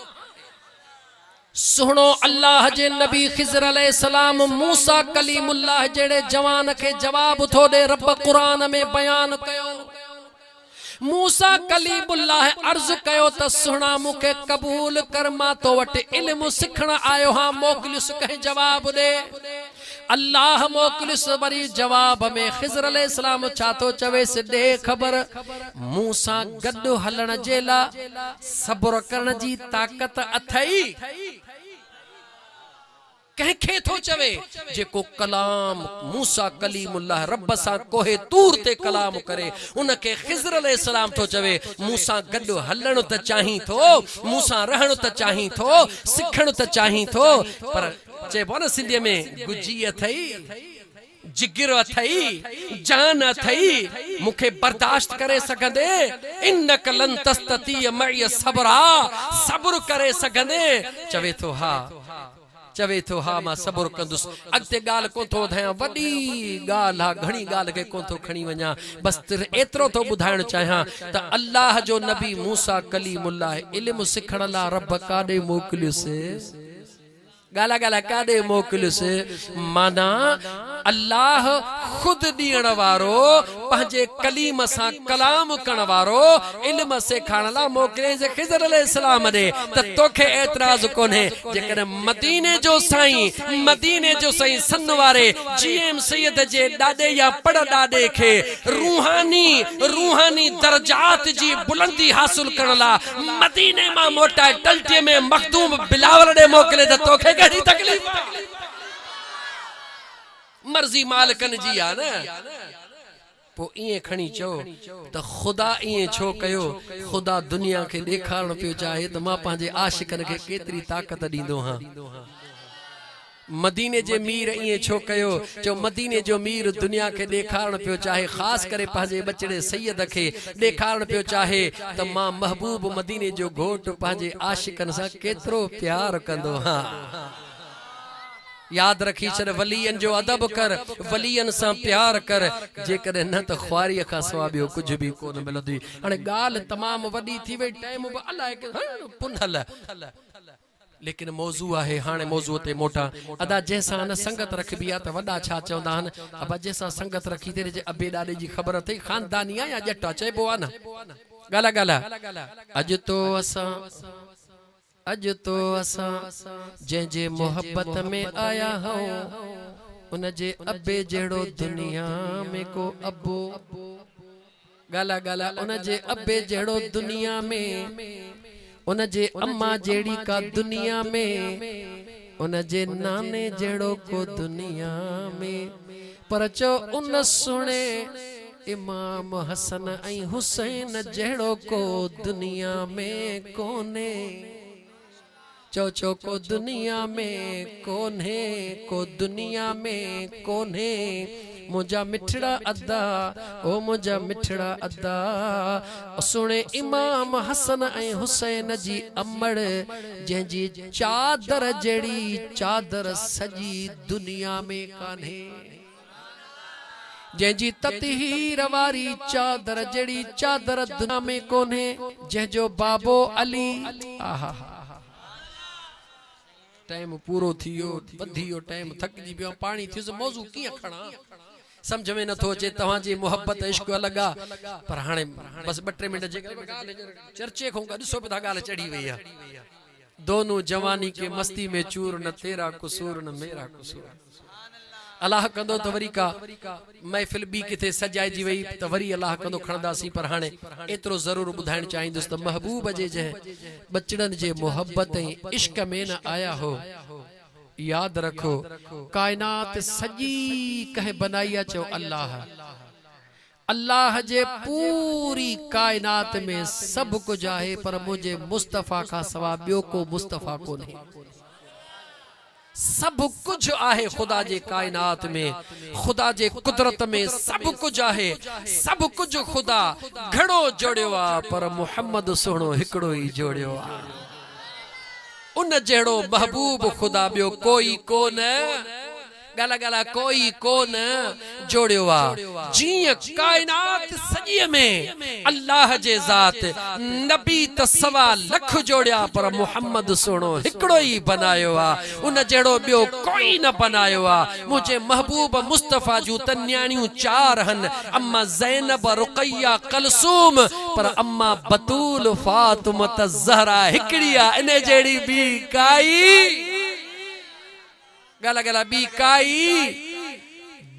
सुनो अल्लाह जे नबी खिज़र अलैहिस्सलाम मूसा कलीमुल्लाह जेड़े जवान के जवाब थो दे, रब कुरान में बयान कयो। मूसा कलीमुल्लाह अर्ज कयो त सुना मुखे कबूल कर, मां तो वटि इल्म सिखण आयो हां, मोकलिस कहीं जवाब दे। अल्लाह मोकलिस वरी जवाब में खिज़र अलैहिस्सलाम छा तो चवेस दे खबर। मूसा गॾु हलण जे ला सब्र करण जी ताकत अथई। कंहिंखे थो चवे जेको कलाम मूसा कलीमुल्लाह रब सा कोहे तूर ते कलाम करे, उनके खिज़र अलैहिस्सलाम थो चवे मूसा गॾु हलण त चाही थो, मूसा रहण त चाही थो, सिखण त चाही थो, पर चइबो न सिंधीअ में गुजी अथई जिगर अथई जान अथई मुखे बर्दाश्त करे सघंदे इन्नक लन तस्तती मई सबरा सब्र करे सघंदे चवे थो हा मां सब्र कंदुस अगते गाल को थो ॿुधायां वॾी गाल हा घणी गाल के को थो खणी वञा बस एतिरो तो ॿुधाइण चाहियां त अल्लाह जो नबी मूसा कलीमुल्लाह इल्म सिखण ला रब काॾे मोकिलियुसि गाला गाला काॾे मोकिलियुसि माना अल्लाह खुद ॾियण वारो पंहिंजे कलीम सां कलाम करण वारो इल्म सेखारण ला मोकिले जे खिज़र अलैहिस्सलाम ॾे त तोखे एतराज़ कोन्हे जेकॾहिं मदीने जो साईं सन वारे जीएम सैयद जे ॾाॾे या पड़ ॾाॾे खे रूहानी दर्जात जी बुलंदी हासिल करण ला मदीने मां मोटाए टल्टीअ में मखदूम बिलावल ॾे मोकिले त तोखे कहिड़ी तकलीफ़ मर्जी मालिकन जी आ न पो इए खणी चो त खुदा इए छो कयो खुदा दुनिया के ॾेखारण पियो चाहे त मां पंहिंजे आशिकन खे केतिरी ताकत ॾींदो हां मदीने जे मीर इए छो कयो जो मदीने जो मीर दुनिया के ॾेखारण पियो चाहे खास करे पंहिंजे बचड़े सैयद खे ॾेखारण पियो चाहे त मां महबूब मदीने जो घोट पंहिंजे आशिकन सां केतिरो प्यार कंदो हां याद रखी छड़ वलियन जो अदब कर वलियन से प्यार कर जेकॾहिं न त ख्वारीअ खां सवा ॿियो कुझु बि कोन मिलंदी हाणे ॻाल्हि तमामु वॾी थी वई टाइम बि अलाए पुनल लेकिन मौजू आहे हाणे मौजू ते मोटा अदा जैसा न संगत रखबी आ त वॾा छा चवंदा आहिनि अबा जैसा संगत रखी तेरे जे अबे ॾाॾे जी ख़बर अथई खानदानी आ या ॼट चइबो आहे न ॻाल्हा अज तो असा जे मोहब्बत में आया हो उन जे अबे जड़ो दुनिया में को अबो गाला उन जे अबे जड़ो दुनिया में उन जे अम्मा जेड़ी का दुनिया में उन जे नाने जड़ो को दुनिया में पर चो उन सुने इमाम हसन ऐं हुसैन जड़ो को दुनिया में कोने चो को दुनिया में कोन्हे को दुनिया में कोन्हे मुझा मिठड़ा अदा ओ मुझा मिठड़ा अदा सुने इमाम हसन ऐं हुसैन जी अमड़ जंहिंजी चादर जड़ी चादर सजी दुनिया में कान्हे जंहिंजी ततहीर वारी चादर जड़ी चादर दुनिया में कोन्हे जंहिंजो बाबो अली आहा टाइम पूरो थियो वधियो टाइम थकजी पियो पानी थियो मौजू कीअं खणा समझ में न थो अचे तव्हां जी मोहब्बत इश्क अलॻा पर हाणे बस 2-3 मिनट जे चर्चे खां ॾिसो पिया ॻाल्हि चढ़ी वई आहे दोनों जवानी के मस्ती में चूर न तेरा कसूर न मेरा कसूर अल्लाह कंदो त वरी का महफिल बी किथे सजाइजी वई त वरी अल्लाह कंदो खणदासी पर हाणे एतिरो ज़रूर ॿुधाइण चाहींदुसि त महबूब जे जंहिं बचड़न जे मोहब्बत ऐं इश्क में न आया हो याद रखो कायनात सजी कहे बनाई आहे चओ अल्लाह जे पूरी कायनात में सब कुछ आहे पर मुझे मुस्तफा का सवा ॿियो को मुस्तफा कोन्हे सब कुछ आहे खुदा जे कायनात में खुदा जे कुदरत में सब कुछ आहे सब कुछ खुदा घणो जोड़ियो आ पर मोहम्मद सोहणो हिकड़ो ही जोड़ियो आ उन जहिड़ो महबूब खुदा ॿियो कोई कोन गाला कोई कोन जोड़ियो आ जीअं कायनात सॼीअ में अल्लाह जे ज़ात नबी त सवा लख जोड़िया पर मोहम्मद सोहणो हिकड़ो ही बनायो आ उन जहिड़ो ॿियो कोई न बनायो आ मुझे महबूब मुस्तफा जूं तन्याणियूं 4 हन अम्मा ज़ैनब रुक़ैया कलसूम पर अम्मा बतूल फातिमा ज़हरा हिकड़ी आ इन जहिड़ी बि काई गला बी काई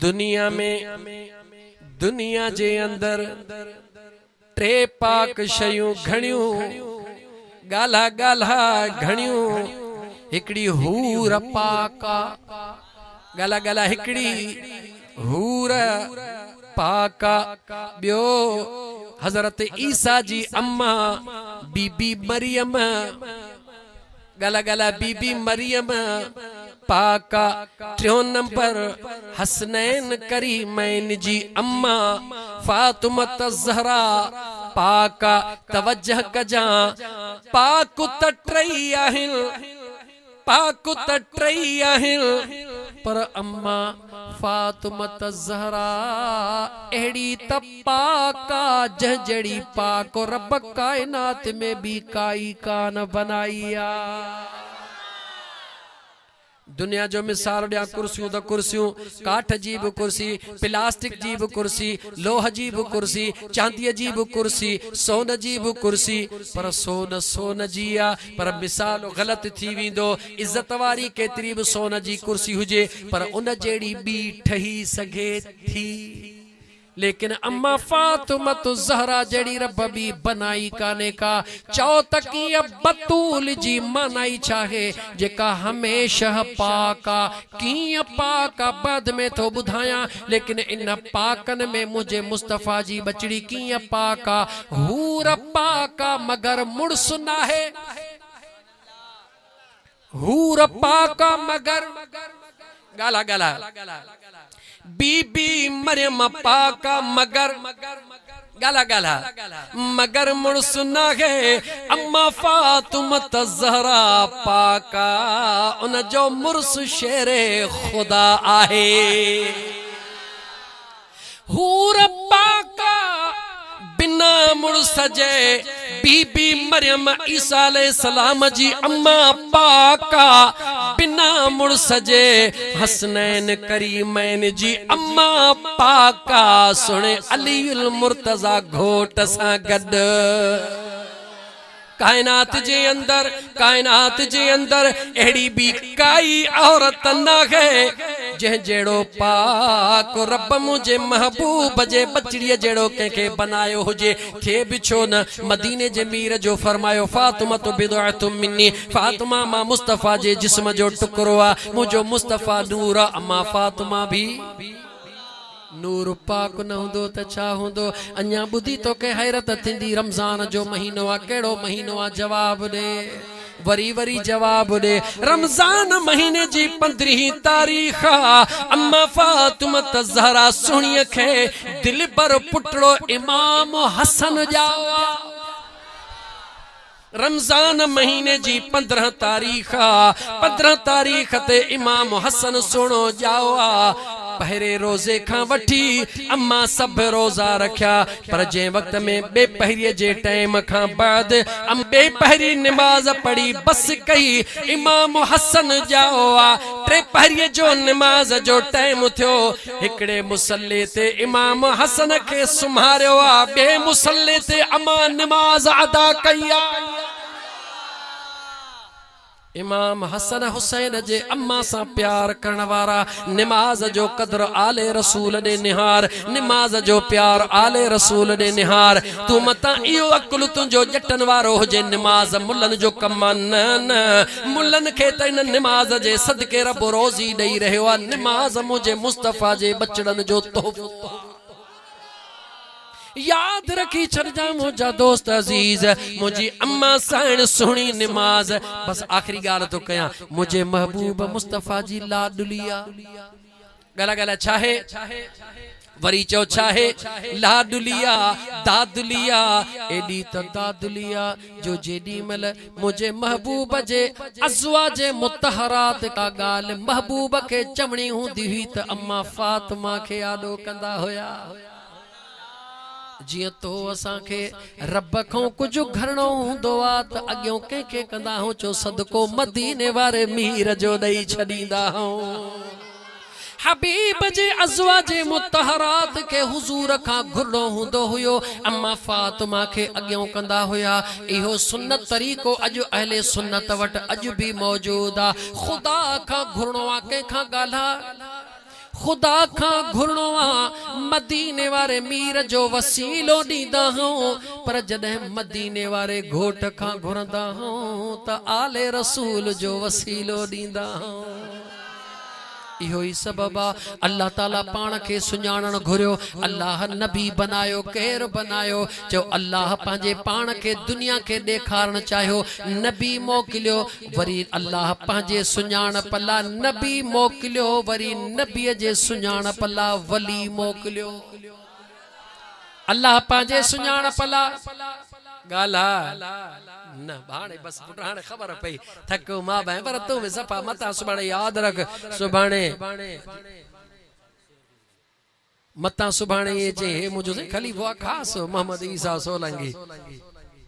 दुनिया में दुनिया जे अंदर 3 पाक शयूं घणियूं गाला घणियूं हिकड़ी हूर पाका गाला हिकड़ी हूर पाका ॿियो हज़रत ईसा जी अम्मा बीबी मरियम गाला बीबी मरियम पाका। टियों नंबर हसनैन करीमैन जी अम्मा फातिमत ज़हरा पाका। तवज्जह कजा पाक तटई आहिन, पाक तटई आहिन, पर अम्मा फातिमत ज़हरा एड़ी त पाका जड़ी पाक रब कायनात में भी काई कान बनाईया। दुनिया जो मिसाल दिया कुर्सियों तो कुर्सियों काठ जी भी कुर्सी, प्लास्टिक जी भी कुर्सी, लोह जी भी कुर्सी, चांदी जी भी कुर्सी, सोन जी भी कुर्सी, पर सोन सोन जी आ पर मिसाल गलत थी विंदो। इज्जत वारी केतरी भी सोन जी कुर्सी हुजे पर उन जेड़ी बी ठही सके थी। लेकिन अम्मा फातिमत ज़हरा जड़ी रब भी बनाई काने का। चौ तकी बतूल जी मनाई चाहे जेका हमेशा पाका। की पाका बाद में तो बुधाया, लेकिन इन पाकन में मुझे मुस्तफा जी बचड़ी की पाका। हूर पाका मगर मुड़स ना है, हूर पाका मगर गाला गाला बीबी मरियम पाका मगर गाला गाला मगर मुड़सुना है। अम्मा फातिमत ज़हरा पाका उन जो मुर्स शेरे खुदा आहे। हूर पाका बिना मुर्स जे बीबी मरियम ईसा अलैहिस्सलाम जी अम्मा पाका बिना मुर्स जे हसनैन करीमैन जी अम्मा पाका। सुने अलीउल मुर्तज़ा घोट सा गड कायनात जे अंदर एड़ी भी काई औरत न है जह जेड़ो पाक रब मुझे महबूब जे बचड़िया जेड़ो के बनायो हुजे थे बिछो न। मदीने जे मीर जो फरमायो फातिमा तो बिदअतुम मिन्नी, फातिमा मां मुस्तफा जे जिस्म जो टुकरो आ, मुझो मुस्तफा नूर। अम्मा फातिमा भी नूर पाक न हुंदो त छा हुंदो। अञा बुधी तो के हैरत थींदी रमजान जो महीनो आ केड़ो महीनो आ। जवाब दे वरी वरी जवाब दे। रमजान महीने जी 15 तारीख अम्मा फातिमत ज़हरा सुणिय खे दिल पर पुटड़ो इमाम हसन जावा। रमजान महीने जी 15 तारीख ते इमाम हसन सुनो जावा। पहरे रोजे खां वठी अम्मा सब रोजा रखिया, पर जे वक्त में बेपहरी जे टाइम खां बाद बेपहरी नमाज पढ़ी बस कई। इमाम हसन जाओ टे पहरी जो नमाज जो टाइम थियो, हिकड़े मुसल्ले ते इमाम हसन के सुम्हारियो आ, बे मुसल्ले ते अम्मा नमाज अदा कई आ। इमाम हसन हुसैन जे अम्मा सा प्यार करण वारा नमाज जो कदर आले रसूल ने निहार, नमाज जो प्यार आले रसूल ने निहार। तू मता इयो अकुल तुंजो जटन वारो हुजे नमाज मुल्लन जो कम न मुल्लन खे त इन नमाज जे सदके रब रोजी दई रहियो आ। नमाज मुझे मुस्तफा जे बचड़न जो तोहफो। याद रखी छजा मुझा दोस्त अजीज, मुझी अम्मा साइण सुनी नमाज। बस आखिरी गाल तो कया, मुझे महबूब मुस्तफा जी लाडुलिया गला गला चाहे वरी चो चाहे लाडुलिया दादुलिया एडी तो दादुलिया जो जेडी मल मुझे महबूब जे अज़वाजे मुतहरात का गाल महबूब के चमणी हुंदी हुई त अम्मा फातिमा के आडो कंदा होया। जिया तो असा के रब को कुछ घरणो हुंदो आ त अग्यो के कंदा हो चो सदको मदीने वारे मीर जो दई छडींदा हो। हबीब जे अज़वाजे मुतहरात के हुजूर का घुरणो हुंदो हुयो, अम्मा फातिमा के अग्यो कंदा होया। इहो सुन्नत तरीको अज अहले सुन्नत वट अज भी मौजूद आ। खुदा का घुरणो आ के खा गाला, खुदा का घुरणो आ मदीने वारे मीर जो वसीलो दीदा हो, पर जदे मदीने वारे घोट का घुरदा हो त आले रसूल जो वसीलो दीदा हो। इहो ही सबब आ अल्लाह ताला पाण खे सुञाणण घुरियो अल्लाह नबी बनायो केर बनायो जो अल्लाह पंहिंजे पाण खे दुनिया खे ॾेखारण चाहियो नबी मोकिलियो वरी अल्लाह पंहिंजे सुञाणप ला नबी मोकिलियो वरी नबीअ जे सुञाणप ला वली मोकिलियो अल्लाह पंहिंजे सुञाणप ला गाला न भाणे बस हाणे ख़बर पई थको मां भाई पर तू में सफ़ा मता सुभाणे याद रख सुभाणे मता सुभाणे ये जे मुझो खलीफा खास मोहम्मद ईसा सोलंगी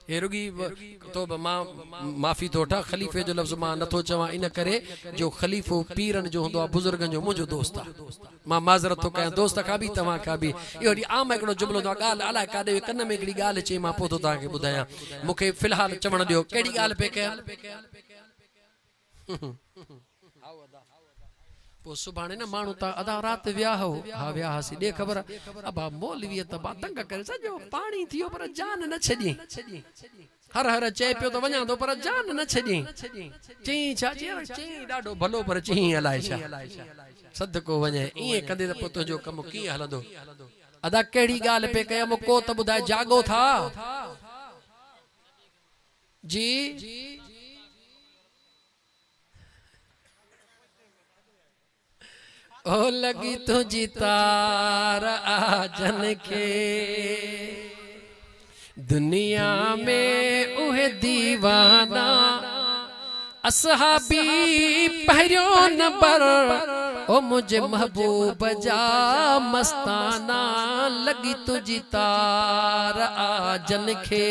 हे रुगी तो माफी तो वठा खलीफे जो लफ्ज़ मां नथो चवां इन करे जो खलीफो पीरन जो हुंदो बुजुर्गन जो मुझो दोस्त मां माज़रत तो कयां दोस्त का भी तवा का भी इहो आम एकड़ो जुमलो तो गाल अलाए काडे कन में एकड़ी गाल चे मां पोतो ता के बुधाया मुखे फिलहाल चवण दियो केड़ी गाल पे कया पो सुभाणे न मानू ता अदा रात व्याह हो हा व्याह सी दे खबर अबा मौलवी त बातंग करे सजो पानी थियो पर जान न छडी हर हर चे पियो तो वणा तो पर जान न छडी ची छा ची डाडो भलो पर ची अलाए छा सदको वणे ई कंदे त पुतो जो कम की हलंदो अदा केड़ी गाल पे कयम को त बुधाए जागो था जी ओ लगी तुझी तार आजन के दुनिया में उहे दीवाना असहाबी पहरियो नंबर ओ मुझे महबूब जा मस्ताना लगी तुझी तार आजन के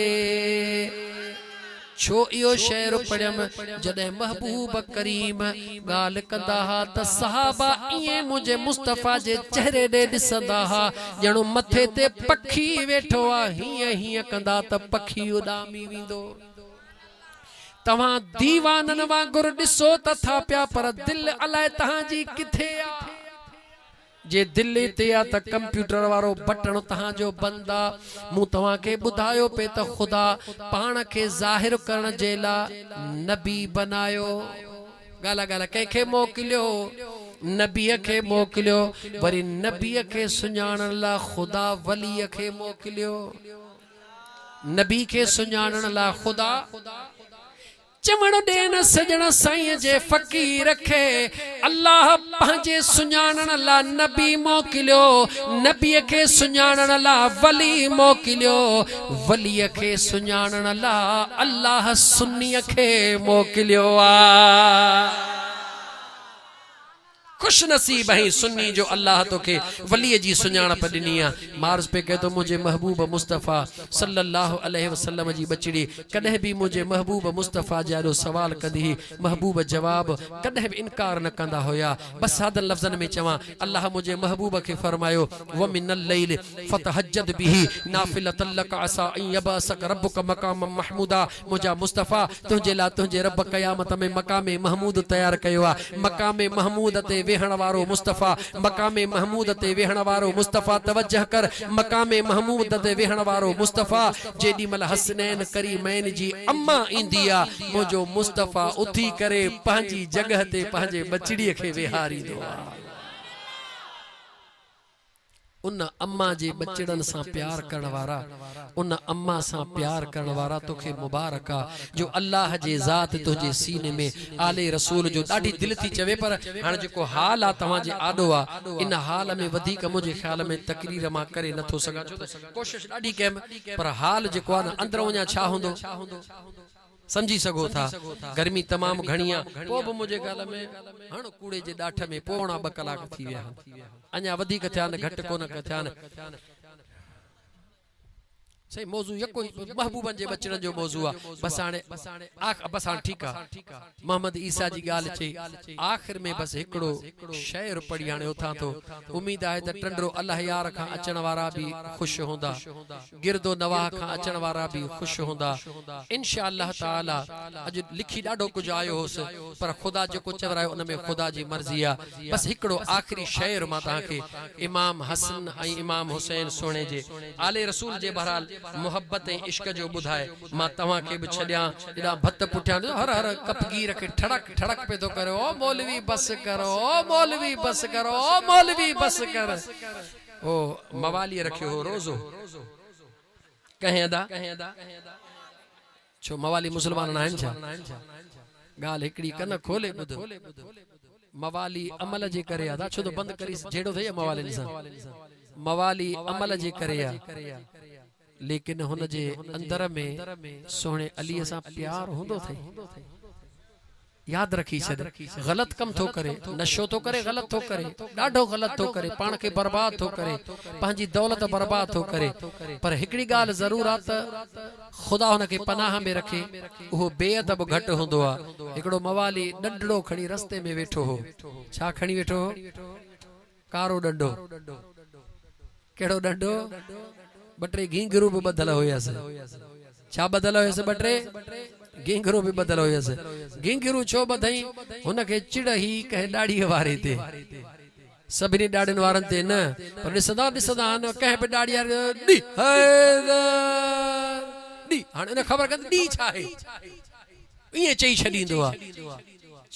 छो इहो शेर पढ़ियम जॾहिं महबूब करीम गाल कंदा हा त सहाबा इए मुझे मुस्तफा जे चेहरे ॾे ॾिसंदा हा ॼणो मथे ते पखी वेठो आ हीअं हीअं कंदा त पखी उॾामी वेंदो तव्हां दीवाननि वांगुरु ॾिसो त था पिया पर दिलि अलाए तव्हांजी किथे आ जे दिल्ली ते आ त कंप्यूटर वारो बटन तहां जो बंदा मु तवा के बुधायो पे त खुदा पाण के जाहिर करण जे ला नबी बनायो गाला गाला के मोकिलियो नबीअ खे मोकिलियो वरी नबीअ खे सुञाणण ला खुदा वलीअ खे मोकिलियो नबी खे सुञाणण ला खुदा चवण देन सजण साईं जे फकीर खे अल्लाह पंहिंजे सुञाणण ला नबी मोकिलियो नबीअ खे सुञाणण ला वली मोकिलियो वलीअ खे सुञाणण ला अल्लाह सुन्नीअ खे मोकिलियो आ खुश नसीब है सुन्नी जो अल्लाह तो के वली जी सुञाणप ॾिनी आहे मार्ज पे कहे तो मुझे महबूब मुस्तफ़ा सल्लल्लाहु अलैहि वसल्लम जी बचड़ी कदे भी मुझे महबूब मुस्तफ़ा जारो सवाल कदी महबूब जवाब कदे भी इनकार न कंदा होया बस सादन लफ्ज़न में चवा अल्लाह मुझे महबूब के फरमायो व मिनल लैल फतहज्जद बिही नाफिलतन लक असा अन यबसक रब्बुक मकाम महमूदा मुझा मुस्तफ़ा तुझे ला तुझे रब क़यामत में मकाम महमूद तैयार कयो आ मकाम महमूद ते वेहण वारो मुस्तफ़ा मकाम महमूद ते वेहण वारो मुस्तफ़ा तवज्जह कर मकाम महमूद ते वेहण वारो मुस्तफ़ा जेडी मल हसनैन करीमैन जी अम्मा इंदिया मुझो मुस्तफ़ा उथी करे पंहिंजी जगह ते पंहिंजे बचड़ीअ खे वेहारींदो आहे उन अम्मा जे बचड़न सा प्यार करण वारा उन अम्मा सा प्यार करण वारा तोखे मुबारक आ जो अल्लाह जे ज़ात तुझे सीने में आले रसूल जो ॾाढी दिल थी चवे पर हाणे जेको हाल आ तव्हां जे आॾो आ इन हाल में वधीक मुझे ख्याल में तकरीर मां करे नथो सघां छो त कोशिश ॾाढी कयम पर हाल जेको आ न अंदर वञा छा हूंदो समझी सको था गर्मी तमाम घणी आ पो भी मुझे गाल में हण कूड़े जे ॾाठ में पौणा 2 कलाक थी विया अञा वधीक थिया न घट कोन थिया न सही मौजू यको महबूबन जे बचड़न जो मौजू आ बस हाणे ठीक आ मोहम्मद ईसा जी गाल चे आखिर में बस एकड़ो शेर पढ़ी हाणे उथां तो उम्मीद है त टंडरो अल्लाह यार खां अचण वारा भी खुश होंदा गिरदो नवाह खां अचण वारा भी खुश होंदा इंशाअल्लाह ताला अज लिखी डाडो कुछ आयो होस पर खुदा जो चवरायो उन में खुदा जी मर्जी आ बस एकड़ो आखिरी शेर मा ता के इमाम हसन आई इमाम हुसैन सोने जे आले रसूल जे बहरहाल मोहब्बत ऐं इश्क जो ॿुधाए मां तव्हांखे बि छॾियां एॾा भत पुठियां हर हर कपगीर खे ठड़क ठड़क पे थो करे ओ मौलवी बस करो ओ मौलवी बस करो ओ मौलवी बस कर ओ मवाली रखियो हो रोज़ो कहें अदा छो मवाली मुसलमान न आहिनि छा ॻाल्हि हिकिड़ी कन खोले ॿुध मवाली अमल जे करे अदा छो तो बंदि करी जहिड़ो थिए मवालिन सां मवाली अमल जे करे लेकिन हुन जे अंदर में सोने अली सां प्यार होंदो थे याद रखी छद गलत कम थो करे नशो तो करे गलत थो करे डाढो गलत थो करे पान के बर्बाद थो करे पांजी दौलत बर्बाद थो करे पर हिकड़ी गाल जरूर आ त खुदा हुन के पनाह में रखे वो बेअदब घट होंदो आ एकड़ो मवाली डंडड़ो खणी रस्ते में वेठो हो छा खणी वेठो हो कारो डंडो केड़ो डंडो बटरे घींगरू भी बदल होयस छा बदल होयस बटरे घींगरू भी बदल होयस घींगरू छो बधई हुन के चिड़ ही कह दाढ़ी वारे ते सभिनी डाड़न वारन ते न पर ॾिसंदा ॾिसंदा न कह पे दाढ़ी यार डी डी हाणे न ख़बर कंद डी छा है ये चई छडींदो आ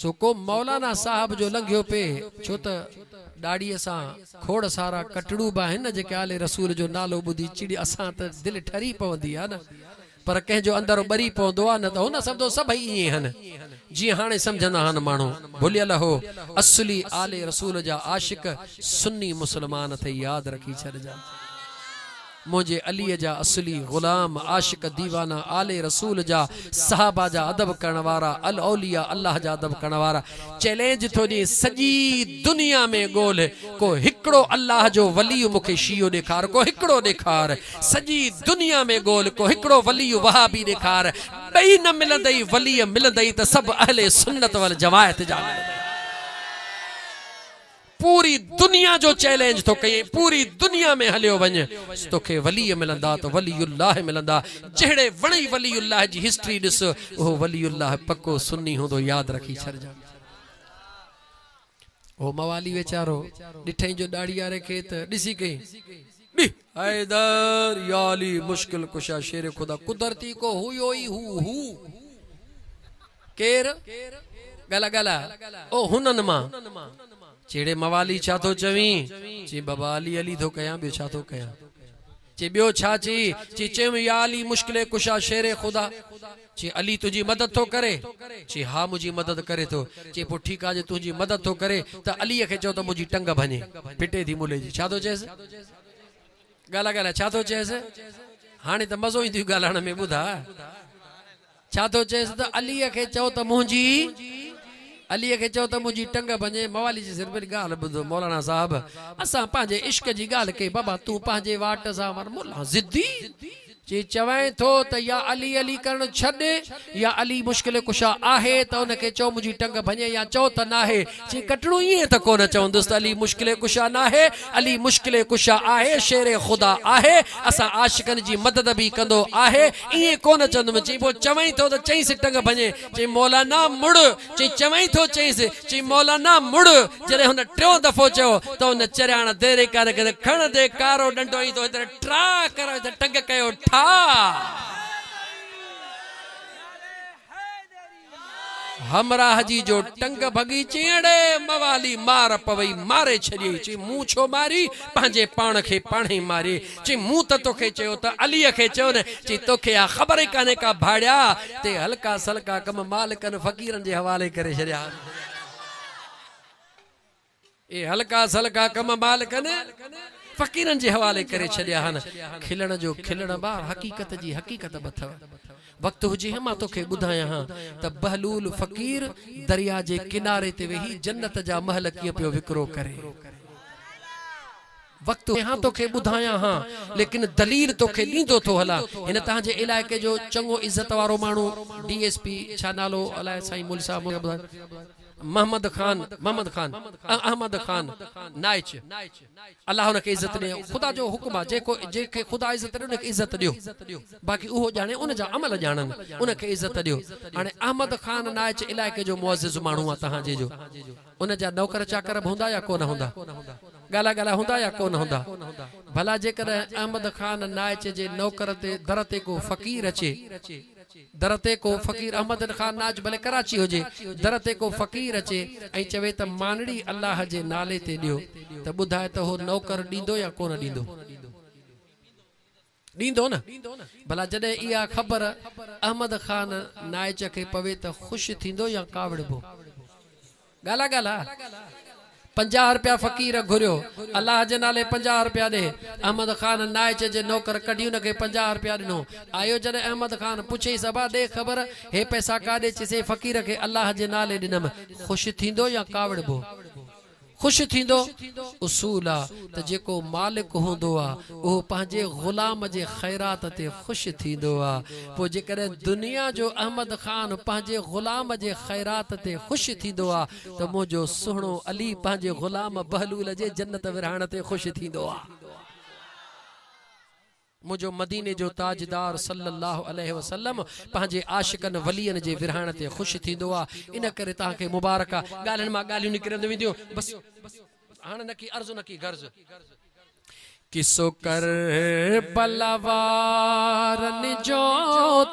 सो को मौलाना साहब जो लंघियो पे छो त दाढ़ी सां खोड़ सारा कटड़ू बा हिन जेके आले रसूल जो नालो बुधी चिड़ी असां त दिल ठरी पवंदी आ न पर कह जो अंदर बरी पवंदो आ न त हुन समझो सभई इए हन जी हाणे समझंदा हन माण्हू भुलियल हो असली आले रसूल जा आशिक सुन्नी मुसलमान थे याद रखी छॾजा मुझे अली जा असली गुलाम आशिक दीवाना आले रसूल जा सहाबा जा अदब करण वारा अल औलिया अल्लाह जा अदब करण वारा चैलेंज थो ॾे सॼी दुनिया में ॻोल्ह को हिकिड़ो अल्लाह जो वली मूंखे शियो ॾेखार को हिकिड़ो ॾेखार सॼी दुनिया में ॻोल्ह को हिकिड़ो वली वहाबी ॾेखार ॿई न मिलंदई वली मिलंदई त सभु अहले सुन्नत वल जमायत जा मिलंदई पूरी दुनिया जो चैलेंज तो कई पूरी दुनिया में हलियो वञ तोखे वली मिलंदा तो वलीउल्लाह मिलंदा जहिड़े वणई वलीउल्लाह जी हिस्ट्री ॾिस वो वलीउल्लाह पक्को सुन्नी होंदो याद रखी छॾजा ओ मवाली वेचारो ॾिठई जो दाढ़ी वारे खे त ॾिसी कई हैदर याली मुश्किल कुशा शेर खुदा कुदरती को हुयो ही हु केर गला गला ओ हुनन मां चेड़े मवाली छा तो चवी ची बाबा अली अली तो कया बियो छा तो कया ची बियो छा ची चेम या अली मुश्किल कुशा शेर खुदा ची अली तुझी मदद तो करे ची हा मुझी मदद करे तो ची पो ठीक आ जे तुझी मदद तो करे त अली के चो तो मुझी टंग भने पिटे थी मुले जी छा तो चेस गाला गाला छा तो चेस हाने त मजो इंदी गालाण में बुधा छा तो चेस त अली के चो त मुझी अली के चो तो मुझी टंग भने मवाली जी सिर गाल बुधो मौलाना साहब असा पांजे इश्क जी गाल के बाबा तू पांजे वाट सा मर मोला जिद्दी जी चवाए तो त या अली अली करण छड़े या अली मुश्किल कुशा आहे त उनके चो मुझी टंग भने या चो त ना है जी कटड़ू ये त कोन चवंदुस त अली मुश्किल कुशा ना है अली मुश्किल कुशा आहे शेर खुदा आहे असा आशिकन जी मदद भी कंदो आहे ये कोन चंदम जी वो चवई तो त चईस टंग भने जी मौलाना मुड़ जी चवई तो चईस जी मौलाना मुड़ जरे हुन ट्रो दफो चो तो उन चराण देरे कर के खण दे कारो डंडो ई तो इधर ट्रा करो इधर टंग कयो हमराह जी जो टंग भगी चेड़े मवाली मार पवई मारे छड़ी ची मुंह छो मारी पांजे पाण के पाणे मारी ची मुंह त तोखे चयो त अली के चयो ने ची तोखे आ खबर काने का भाड़िया ते हल्का सल्का कम मालिकन फकीरन जे हवाले करे छड़िया ए हल्का सल्का कम मालिकन फकीरन जे हवाले करे छड़िया हन खिलण जो खिलण बार हकीकत जी हकीकत बथव वक्त हुजे मां तोखे ॿुधायां हां त बहलूल फकीर दरिया जे किनारे ते वेही जन्नत जा महल कीअं पियो विकरो करे वक्त हां तोखे ॿुधायां हां लेकिन दलील तोखे ॾींदो थो हला हिन तव्हांजे इलाइक़े जो चङो इज़त वारो माण्हू डीएसपी छा नालो अलाए साईं मुल साहब मोहम्मद खान अहमद खान नाइच अल्लाह उनके इज्जत दे खुदा जो हुक्म आ जेके खुदा इज्जत दे उनके इज्जत दियो बाकी उहो जाने उन जा अमल जानन उनके इज्जत दियो हाने अहमद खान नाइच इलाके जो मुअज्जिज मानू आ तहां जे जो उन जा नौकर चाकर हुंदा या कोन हुंदा गाला गाला हुंदा या कोन हुंदा भला जेकर अहमद खान नाइच जे नौकर ते दर ते को फकीर अचे दर ते को फकीर अहमद खान नाच भले कराची हुजे दर ते को फकीर अचे ऐं चवे त मानड़ी अल्लाह जे नाले ते दियो त बुधाए त हो नौकर दींदो या कोन दींदो दींदो न भला जडे इया खबर अहमद खान नाइच के पवे त खुश थींदो या कावड़बो गाला गाला 50 रुपया फकीर घुरियो अल्लाह जे नाले 50 रुपया दे अहमद खान नाइच जे नौकर कढी उनके 50 रुपया दिनो आयो जडे अहमद खान पूछे सबा दे खबर हे पैसा काडे चसे फकीर के अल्लाह जे नाले दिनम खुश थींदो या कावड़बो खुश थींदो उसूल आ त जेको मालिक होंदो आ ओ पंहिंजे गुलाम जे खैरात ते खुश थींदो आ पो जेकर दुनिया जो अहमद खान पंहिंजे गुलाम जे खैरात ते खुश थींदो आ त मुंहिंजो सुहिणो अली पंहिंजे गुलाम बहलूल जे जन्नत विरहाइण ते खुश थींदो आ मुझो मदीने जो ताजदार सल्लल्लाहु अलैहि वसल्लम पंहिंजे आशिकन वलियन जे विरहाइण ते खुश थींदो आ इन करे तव्हांखे मुबारक आ ॻाल्हियुनि मां ॻाल्हियूं निकिरंदी वेंदियूं बस हाणे न की अर्ज़ न की गर्ज किसो कर बलवारन जो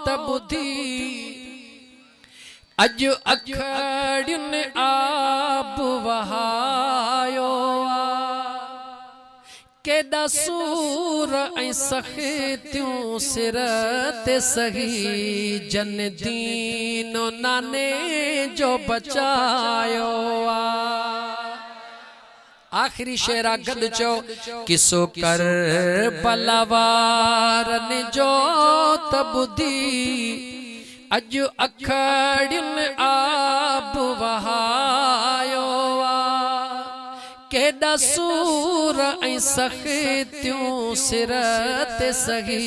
त बुधी अॼु अखड़ियुनि आब वहायो केॾा सूर ऐं सख़्तियूं सिर ते सही जन दीनो नाने जो बचायो आखिरी शेरा गद चो किसो कर बलवारन जो त बुधी अॼु अखड़ियुनि आब वहायो केॾा सूर ऐं सख़्तियूं सिर ते सही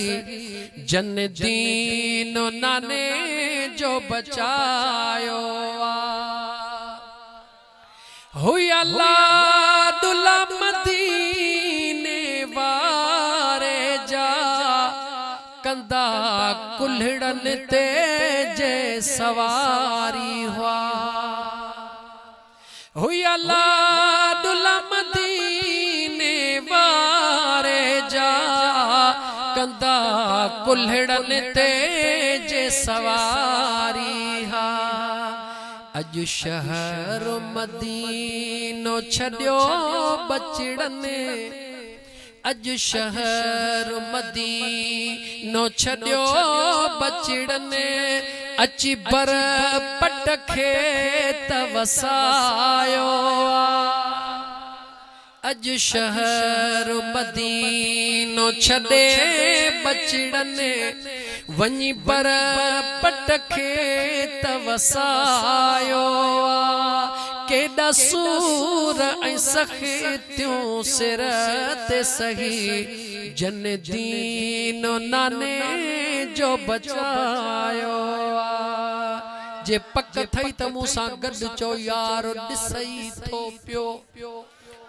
जन दीनो नाने जो बचायो हुई अल्लाह दुला मदीने वारे जा कंदा कुल्हड़न ते जे सवारी हुआ हुई अल्लाह दुला मदीने वारे जा कंदा कुल्हड़न ते जे सवारी हा अॼु शहर मदीनो छॾियो बचड़न अॼु शहर मदीनो छॾियो बचड़न अची बर पट खेत वसायो अॼु शहर मदीनो छॾे बचड़न वञी पर पट खेत वसायो केॾा सूर ऐं सख़्तियूं सिर ते सही जन दीनो नाने जो बचायो जे पक थई त मूंसां गॾु चो यार ॾिसई थो पियो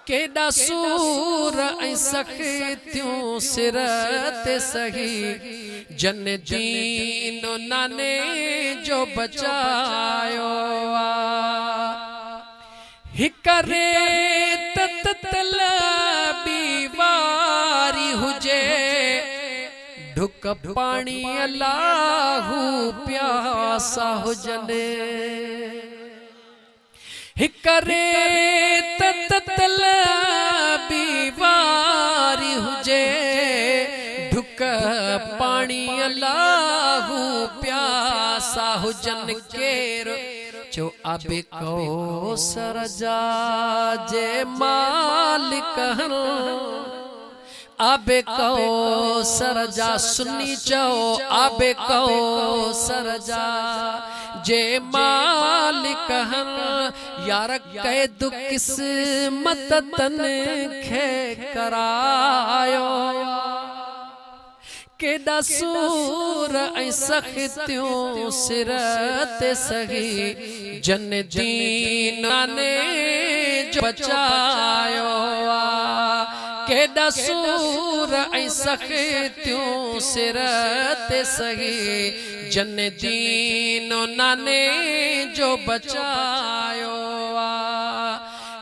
केॾा सूर ऐं सख़्तियूं सिर ते सही जन दीनो नाने जो बचायो हिकरे तलबी वारी हुजे ढुक पाणी अलाहू प्यासा हुजने हिकरे तलबी वारी हुजे ढुक पाणी अलाहू प्यासा हुजन केर जो आबे कौसर जा जे मालिक हन आबे कौसर जा सुनी चो आबे कौसर जा जे मालिक हन यार कैद किस्मत तन खे करायो केॾा सूर ऐं सख़्तियूं सिर ते सही जन दीन ने जो बचायो केॾा सूर ऐं सख़्तियूं सिर ते सही जन दीन नाने जो बचायो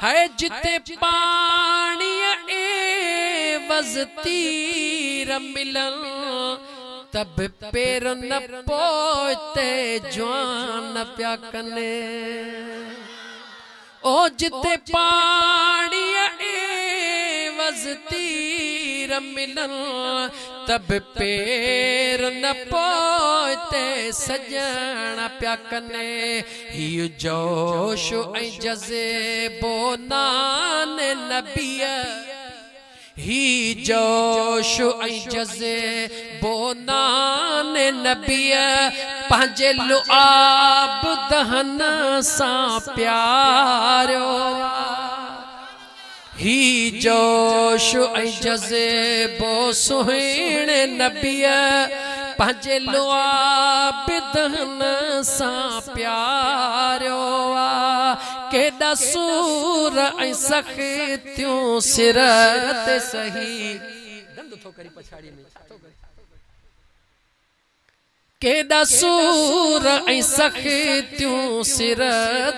है जिते पानी एवज़ तीर मिलन तब पेर न पोते जवान प्या कने ओ जिते पानी एवज़ तीर मिलन तब पेर न पोते सजन प्या कने ही जोश ऐं जज़्बो नान नबीअ ही जोश ऐं जज़्बो नान नबीअ पंहिंजे लुआब दहन सां प्यारियो ही जोश ऐं जज़्बो सुहिणे नबीअ पंहिंजे लुआब दहन सां प्यारियो केॾा सूर ऐं सख़्तियूं सिर ते सही केॾा सूर ऐं सख़्तियूं सिर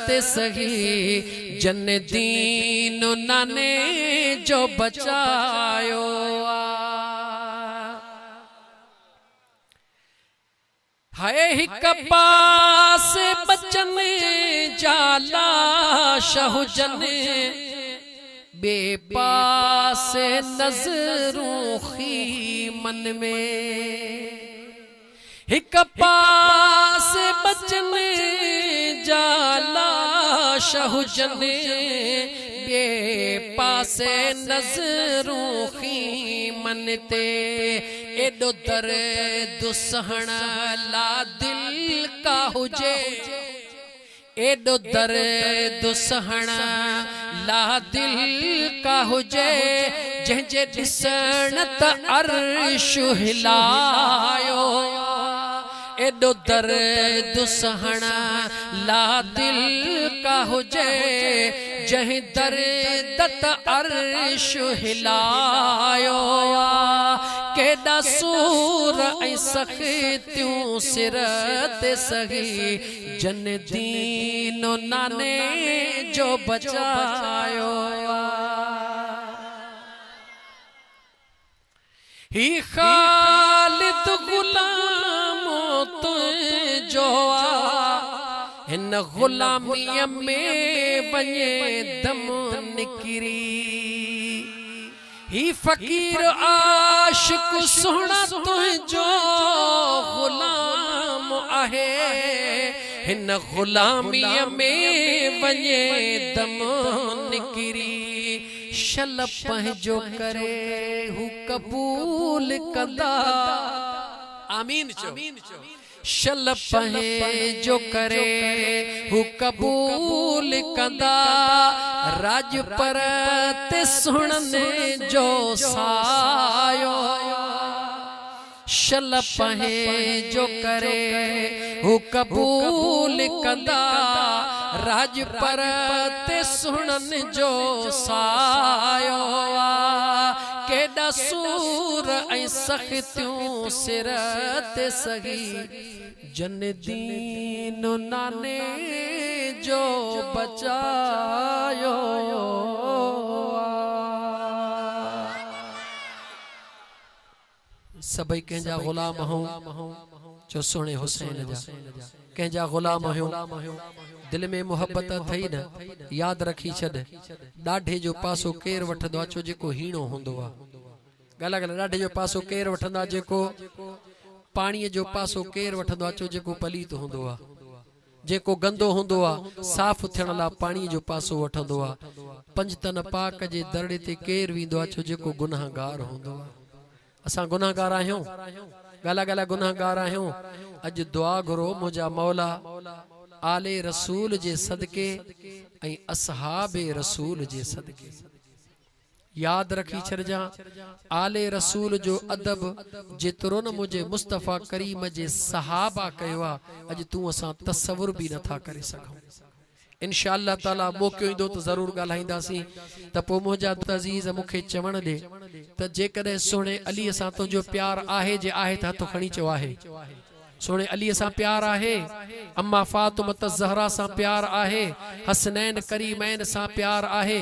ते सही जन दीन नाने जो बचायो हाय हिक पास बचन जाला शहुजन बे पास नजरूं खीमन में हिक पास बचन जाला शहुजन बे पासे नजरूं खीमन ते एडो दर्द सहण ला दिल का हुजे एडो दर्द सहण ला दिल का हुजे जंहिंजे ॾिसण त अर्श हिलायो एडो दर्द सहण ला दिल का हुजे जहीं दर्द त अर्श हिलायो केॾा सूर ऐं सख़्तियूं सिर ते सही जन दीन नाने जो बचायो ही ख़ालिद ग़ुलामो तुंहिंजो हिन ग़ुलामीअ में वञे दम निकिरी ही फ़क़ीर आशिक़ सुहिणा तुंहिंजो ग़ुलाम आहे हिन ग़ुलामीअ में वञे दम निकिरी शल पंहिंजो करे हू क़बूल कंदा आमीन चो शल पंहिंजो करे हू क़बूल कंदा राज पर ते सुणने जो सायो शल पंहिंजो करे हू क़बूल कंदा राज पर ते सुणन जो सायो केॾा सूर ऐं सख़्तियूं सिर ते सही जन दीन नाने जो बचायो सभई कंहिंजा ग़ुलाम हो जो सुहिणे हुसैन जा कंहिंजा ग़ुलाम हो दिल में मोहब्बत थई न याद रखी छॾ ॾाढे जो पासो केर वठंदो आहे छो जेको हीणो हूंदो आहे ॻाल्हि ॻाल्हि ॾाढे जो पासो केर वठंदो आहे जेको पाणीअ जो पासो केर वठंदो आहे छो जेको पलीत हूंदो आहे जेको गंदो हूंदो आहे साफ़ थियण लाइ पाणीअ जो पासो वठंदो आहे पंजतन पाक जे दरड़े ते केर वेंदो आहे छो जेको गुनाहगार हूंदो आहे असां गुनाहगार आहियूं ॻाल्हि ॻाल्हि गुनाहगार आहियूं अॼु दुआ घुरो मुंहिंजा मौला आले रसूल जे सदके ऐं असहाबे रसूल जे सदके याद रखी छड़जा आले रसूल जो अदब जेतरो न मुझे मुस्तफा करीम जे सहाबा कयो अज तू असा तसव्वुर भी नथा करे सको इंशाअल्लाह ताला मौक़ो इंदो तो जरूर ॻाल्हाईंदासीं त पोइ मुंहिंजा अज़ीज़ मूंखे चवण ॾे त जेकॾहिं सोणे अलीअ सां तुंहिंजो प्यार आहे जे आहे त हथु खणी चओ आहे सोने अली सां प्यार आहे अम्मा फातिमा ज़हरा सां प्यार आहे हसनैन करीमैन सां प्यार आहे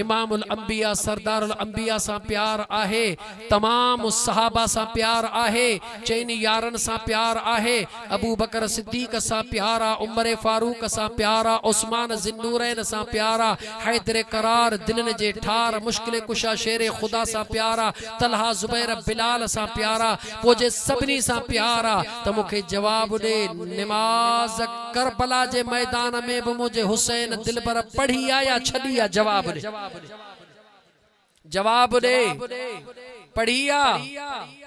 इमामुल अंबिया सरदारुल अंबिया सां प्यार आहे तमाम सहाबा सां प्यार आहे चैनी यारन सां प्यार आहे अबू बकर सिद्दीक सां प्यार आहे उमर फारूक सां प्यार आहे उस्मान ज़िन्नूरैन सां प्यार आहे हैदर करार दिलन जे ठार मुश्किल कुशा शेर खुदा सां प्यार आहे तलहा जुबैर बिलाल सां प्यार आहे पोइ सभिनी सां प्यार आहे त मूंखे जवाब दे नमाज करबला जे मैदान में भी मुझे हुसैन दिलबर पढ़ी आया छड़ी आ जवाब दे पढ़िया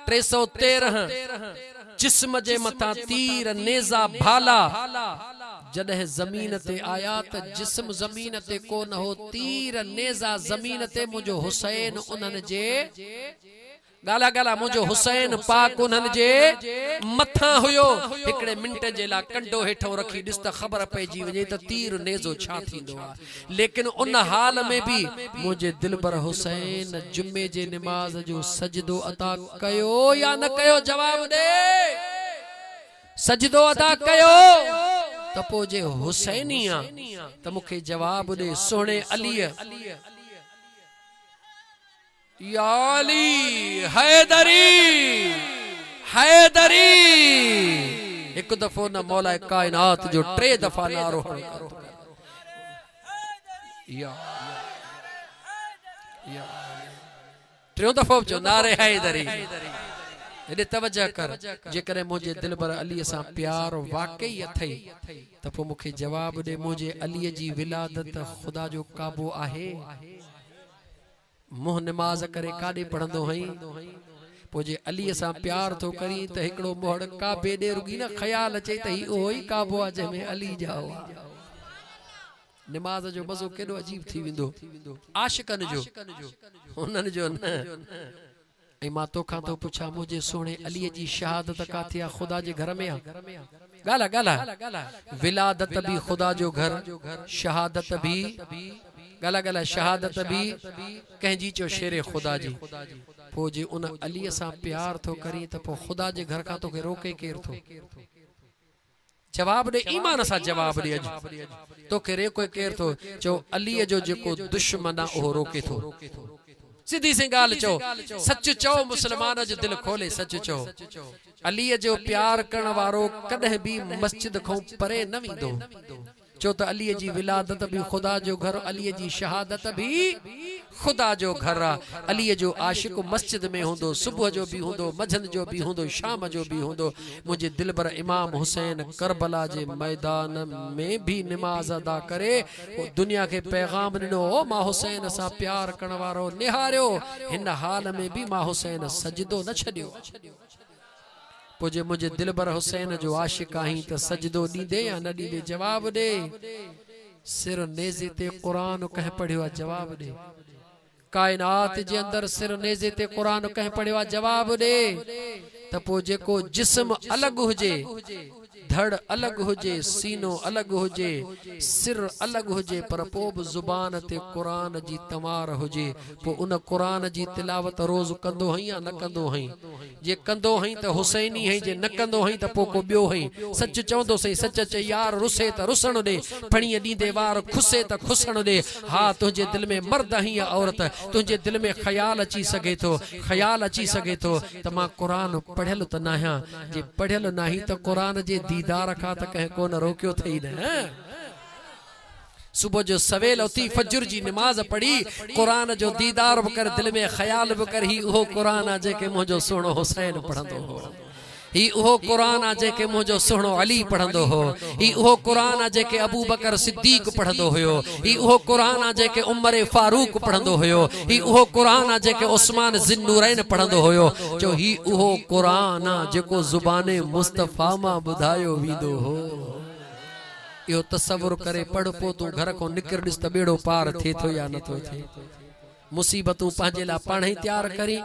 313 जिस्म जे मथा तीर नेजा भाला जडह जमीन ते आया त जिस्म जमीन ते कोन हो तीर नेजा जमीन ते मुझो हुसैन उन्हन जे गाला गाला मुझो हुसैन पाक उन्हन जे मथा हुयो हिकड़े मिंट जे ला कंडो हेठो रखी दिस त खबर पइजी वजे त तीर नेजो छा थींदो आ लेकिन उन हाल में भी मुझे दिलबर हुसैन जुम्मे जे नमाज जो सजदो अदा कयो या न कयो जवाब दे सजदो अदा कयो त पो जे हुसैनिया त मुखे जवाब दे सोने अलीअ या अली हैदरी हैदरी एक दफो न मौला कायनात जो 3 दफा नारोहण करो या टियों दफो जो नारे हैदरी एडे तवज्जो कर जेकर मुझे दिलबर अली सां प्यार वाकई अथई त पो मुखे जवाब दे मुझे अली जी विलादत खुदा जो काबू आहे मुह नमाज करे काडे पढ़ंदो हई पो जे अली सां प्यार तो करी त हिकड़ो मोहड़ काबे दे रुगी न ख्याल अचे त ही ओही काबो आ जंहिंमें अली जाओ नमाज जो मज़ो केडो अजीब थी विंदो आशिकन जो उन्हन जो न ऐं मां तोखां तो पुछा मुझे सोने अली जी शहादत काथे आ खुदा जे घर में आ गाला गाला विलादत भी खुदा जो घर शहादत भी गला गला शहादत भी कहजी चो शेरे खुदा जी पो जे उन अली सां प्यार तो करी त पो खुदा जे घर का तो के रोके केर थो जवाब दे ईमान सा जवाब दे तो के रे कोई केर थो चो अली जो जेको दुश्मन आ ओ रोके थो सीधी सी गाल चो सच चो मुसलमान जो दिल खोले सच चो अली जो प्यार करण वारो कदे भी मस्जिद खो परे न विंदो चो त अली जी विलादत भी खुदा जो घर अली जी शहादत भी खुदा जो घर अली जो आशिक मस्जिद में होंदो सुबह जो भी होंदो मझंद जो भी होंदो शाम जो भी होंदो मुझे दिलबर इमाम हुसैन करबला जे मैदान में भी नमाज अदा करे वो दुनिया के पैगाम दिनो मां हुसैन सा प्यार करण वारो निहारियो हिन हाल में भी मां हुसैन सजदो न छडियो पुजे मुझे दिलबर हुसैन जो आशिक आहीं त सजदो दीदे या न दीदे जवाब दे सिर नेज़े ते कुरान कह पढ़ियो जवाब दे कायनात जे अंदर सिर नेज़े ते कुरान कह पढ़ियो जवाब दे त पो जेको जिस्म अलग हुजे धड़ अलग हुजे सीनो अलग हुजे सिर अलग हुजे पर पो जुबान ते कुरान जी तमार हुजे पो उन कुरान जी तिलावत रोज कंदो हई या न कंदो हई जे कंदो हई त हुसैनी हई जे न कंदो हई त पो को बियो हई सच चवंदो सही सच चे यार रुसे त रुसण दे फणी दीदे वार खुसे त खुसण दे हा तुझे दिल में मर्द हई या औरत तुझे दिल में ख्याल अची सके तो ख्याल अची सके तो त मां कुरान पढ़ियल त नाहियां जे पढ़ियल नाही त कुरान जे दीदार का त कह कोन रोकियो थई न सुबह जो सवेल उथी फजर जी नमाज पढ़ी कुरान जो दीदार कर दिल में ख्याल कर ही वो कुरान जे के मुझो सुनो हुसैन पढ़ंदो हो ही वो कुरान जे के मुझो सुनो अली पढ़ंदो हो ही वो कुरान जे के अबू बकर सिद्दीक पढ़ंदो होयो ही वो कुरान जे के उमर फारूक पढ़ंदो होयो ही वो कुरान जे के उस्मान ज़िन्नूरैन पढ़ंदो होयो जो ही वो कुरान जेको जुबाने मुस्तफा मा बुधायो वीदो हो यो तसव्वुर करे पढ़ पो तू घर को निकर दिस त बेड़ो पार थे तो या न तो थे मुसीबतूं पंहिंजे लाइ पाण ई तयारु करी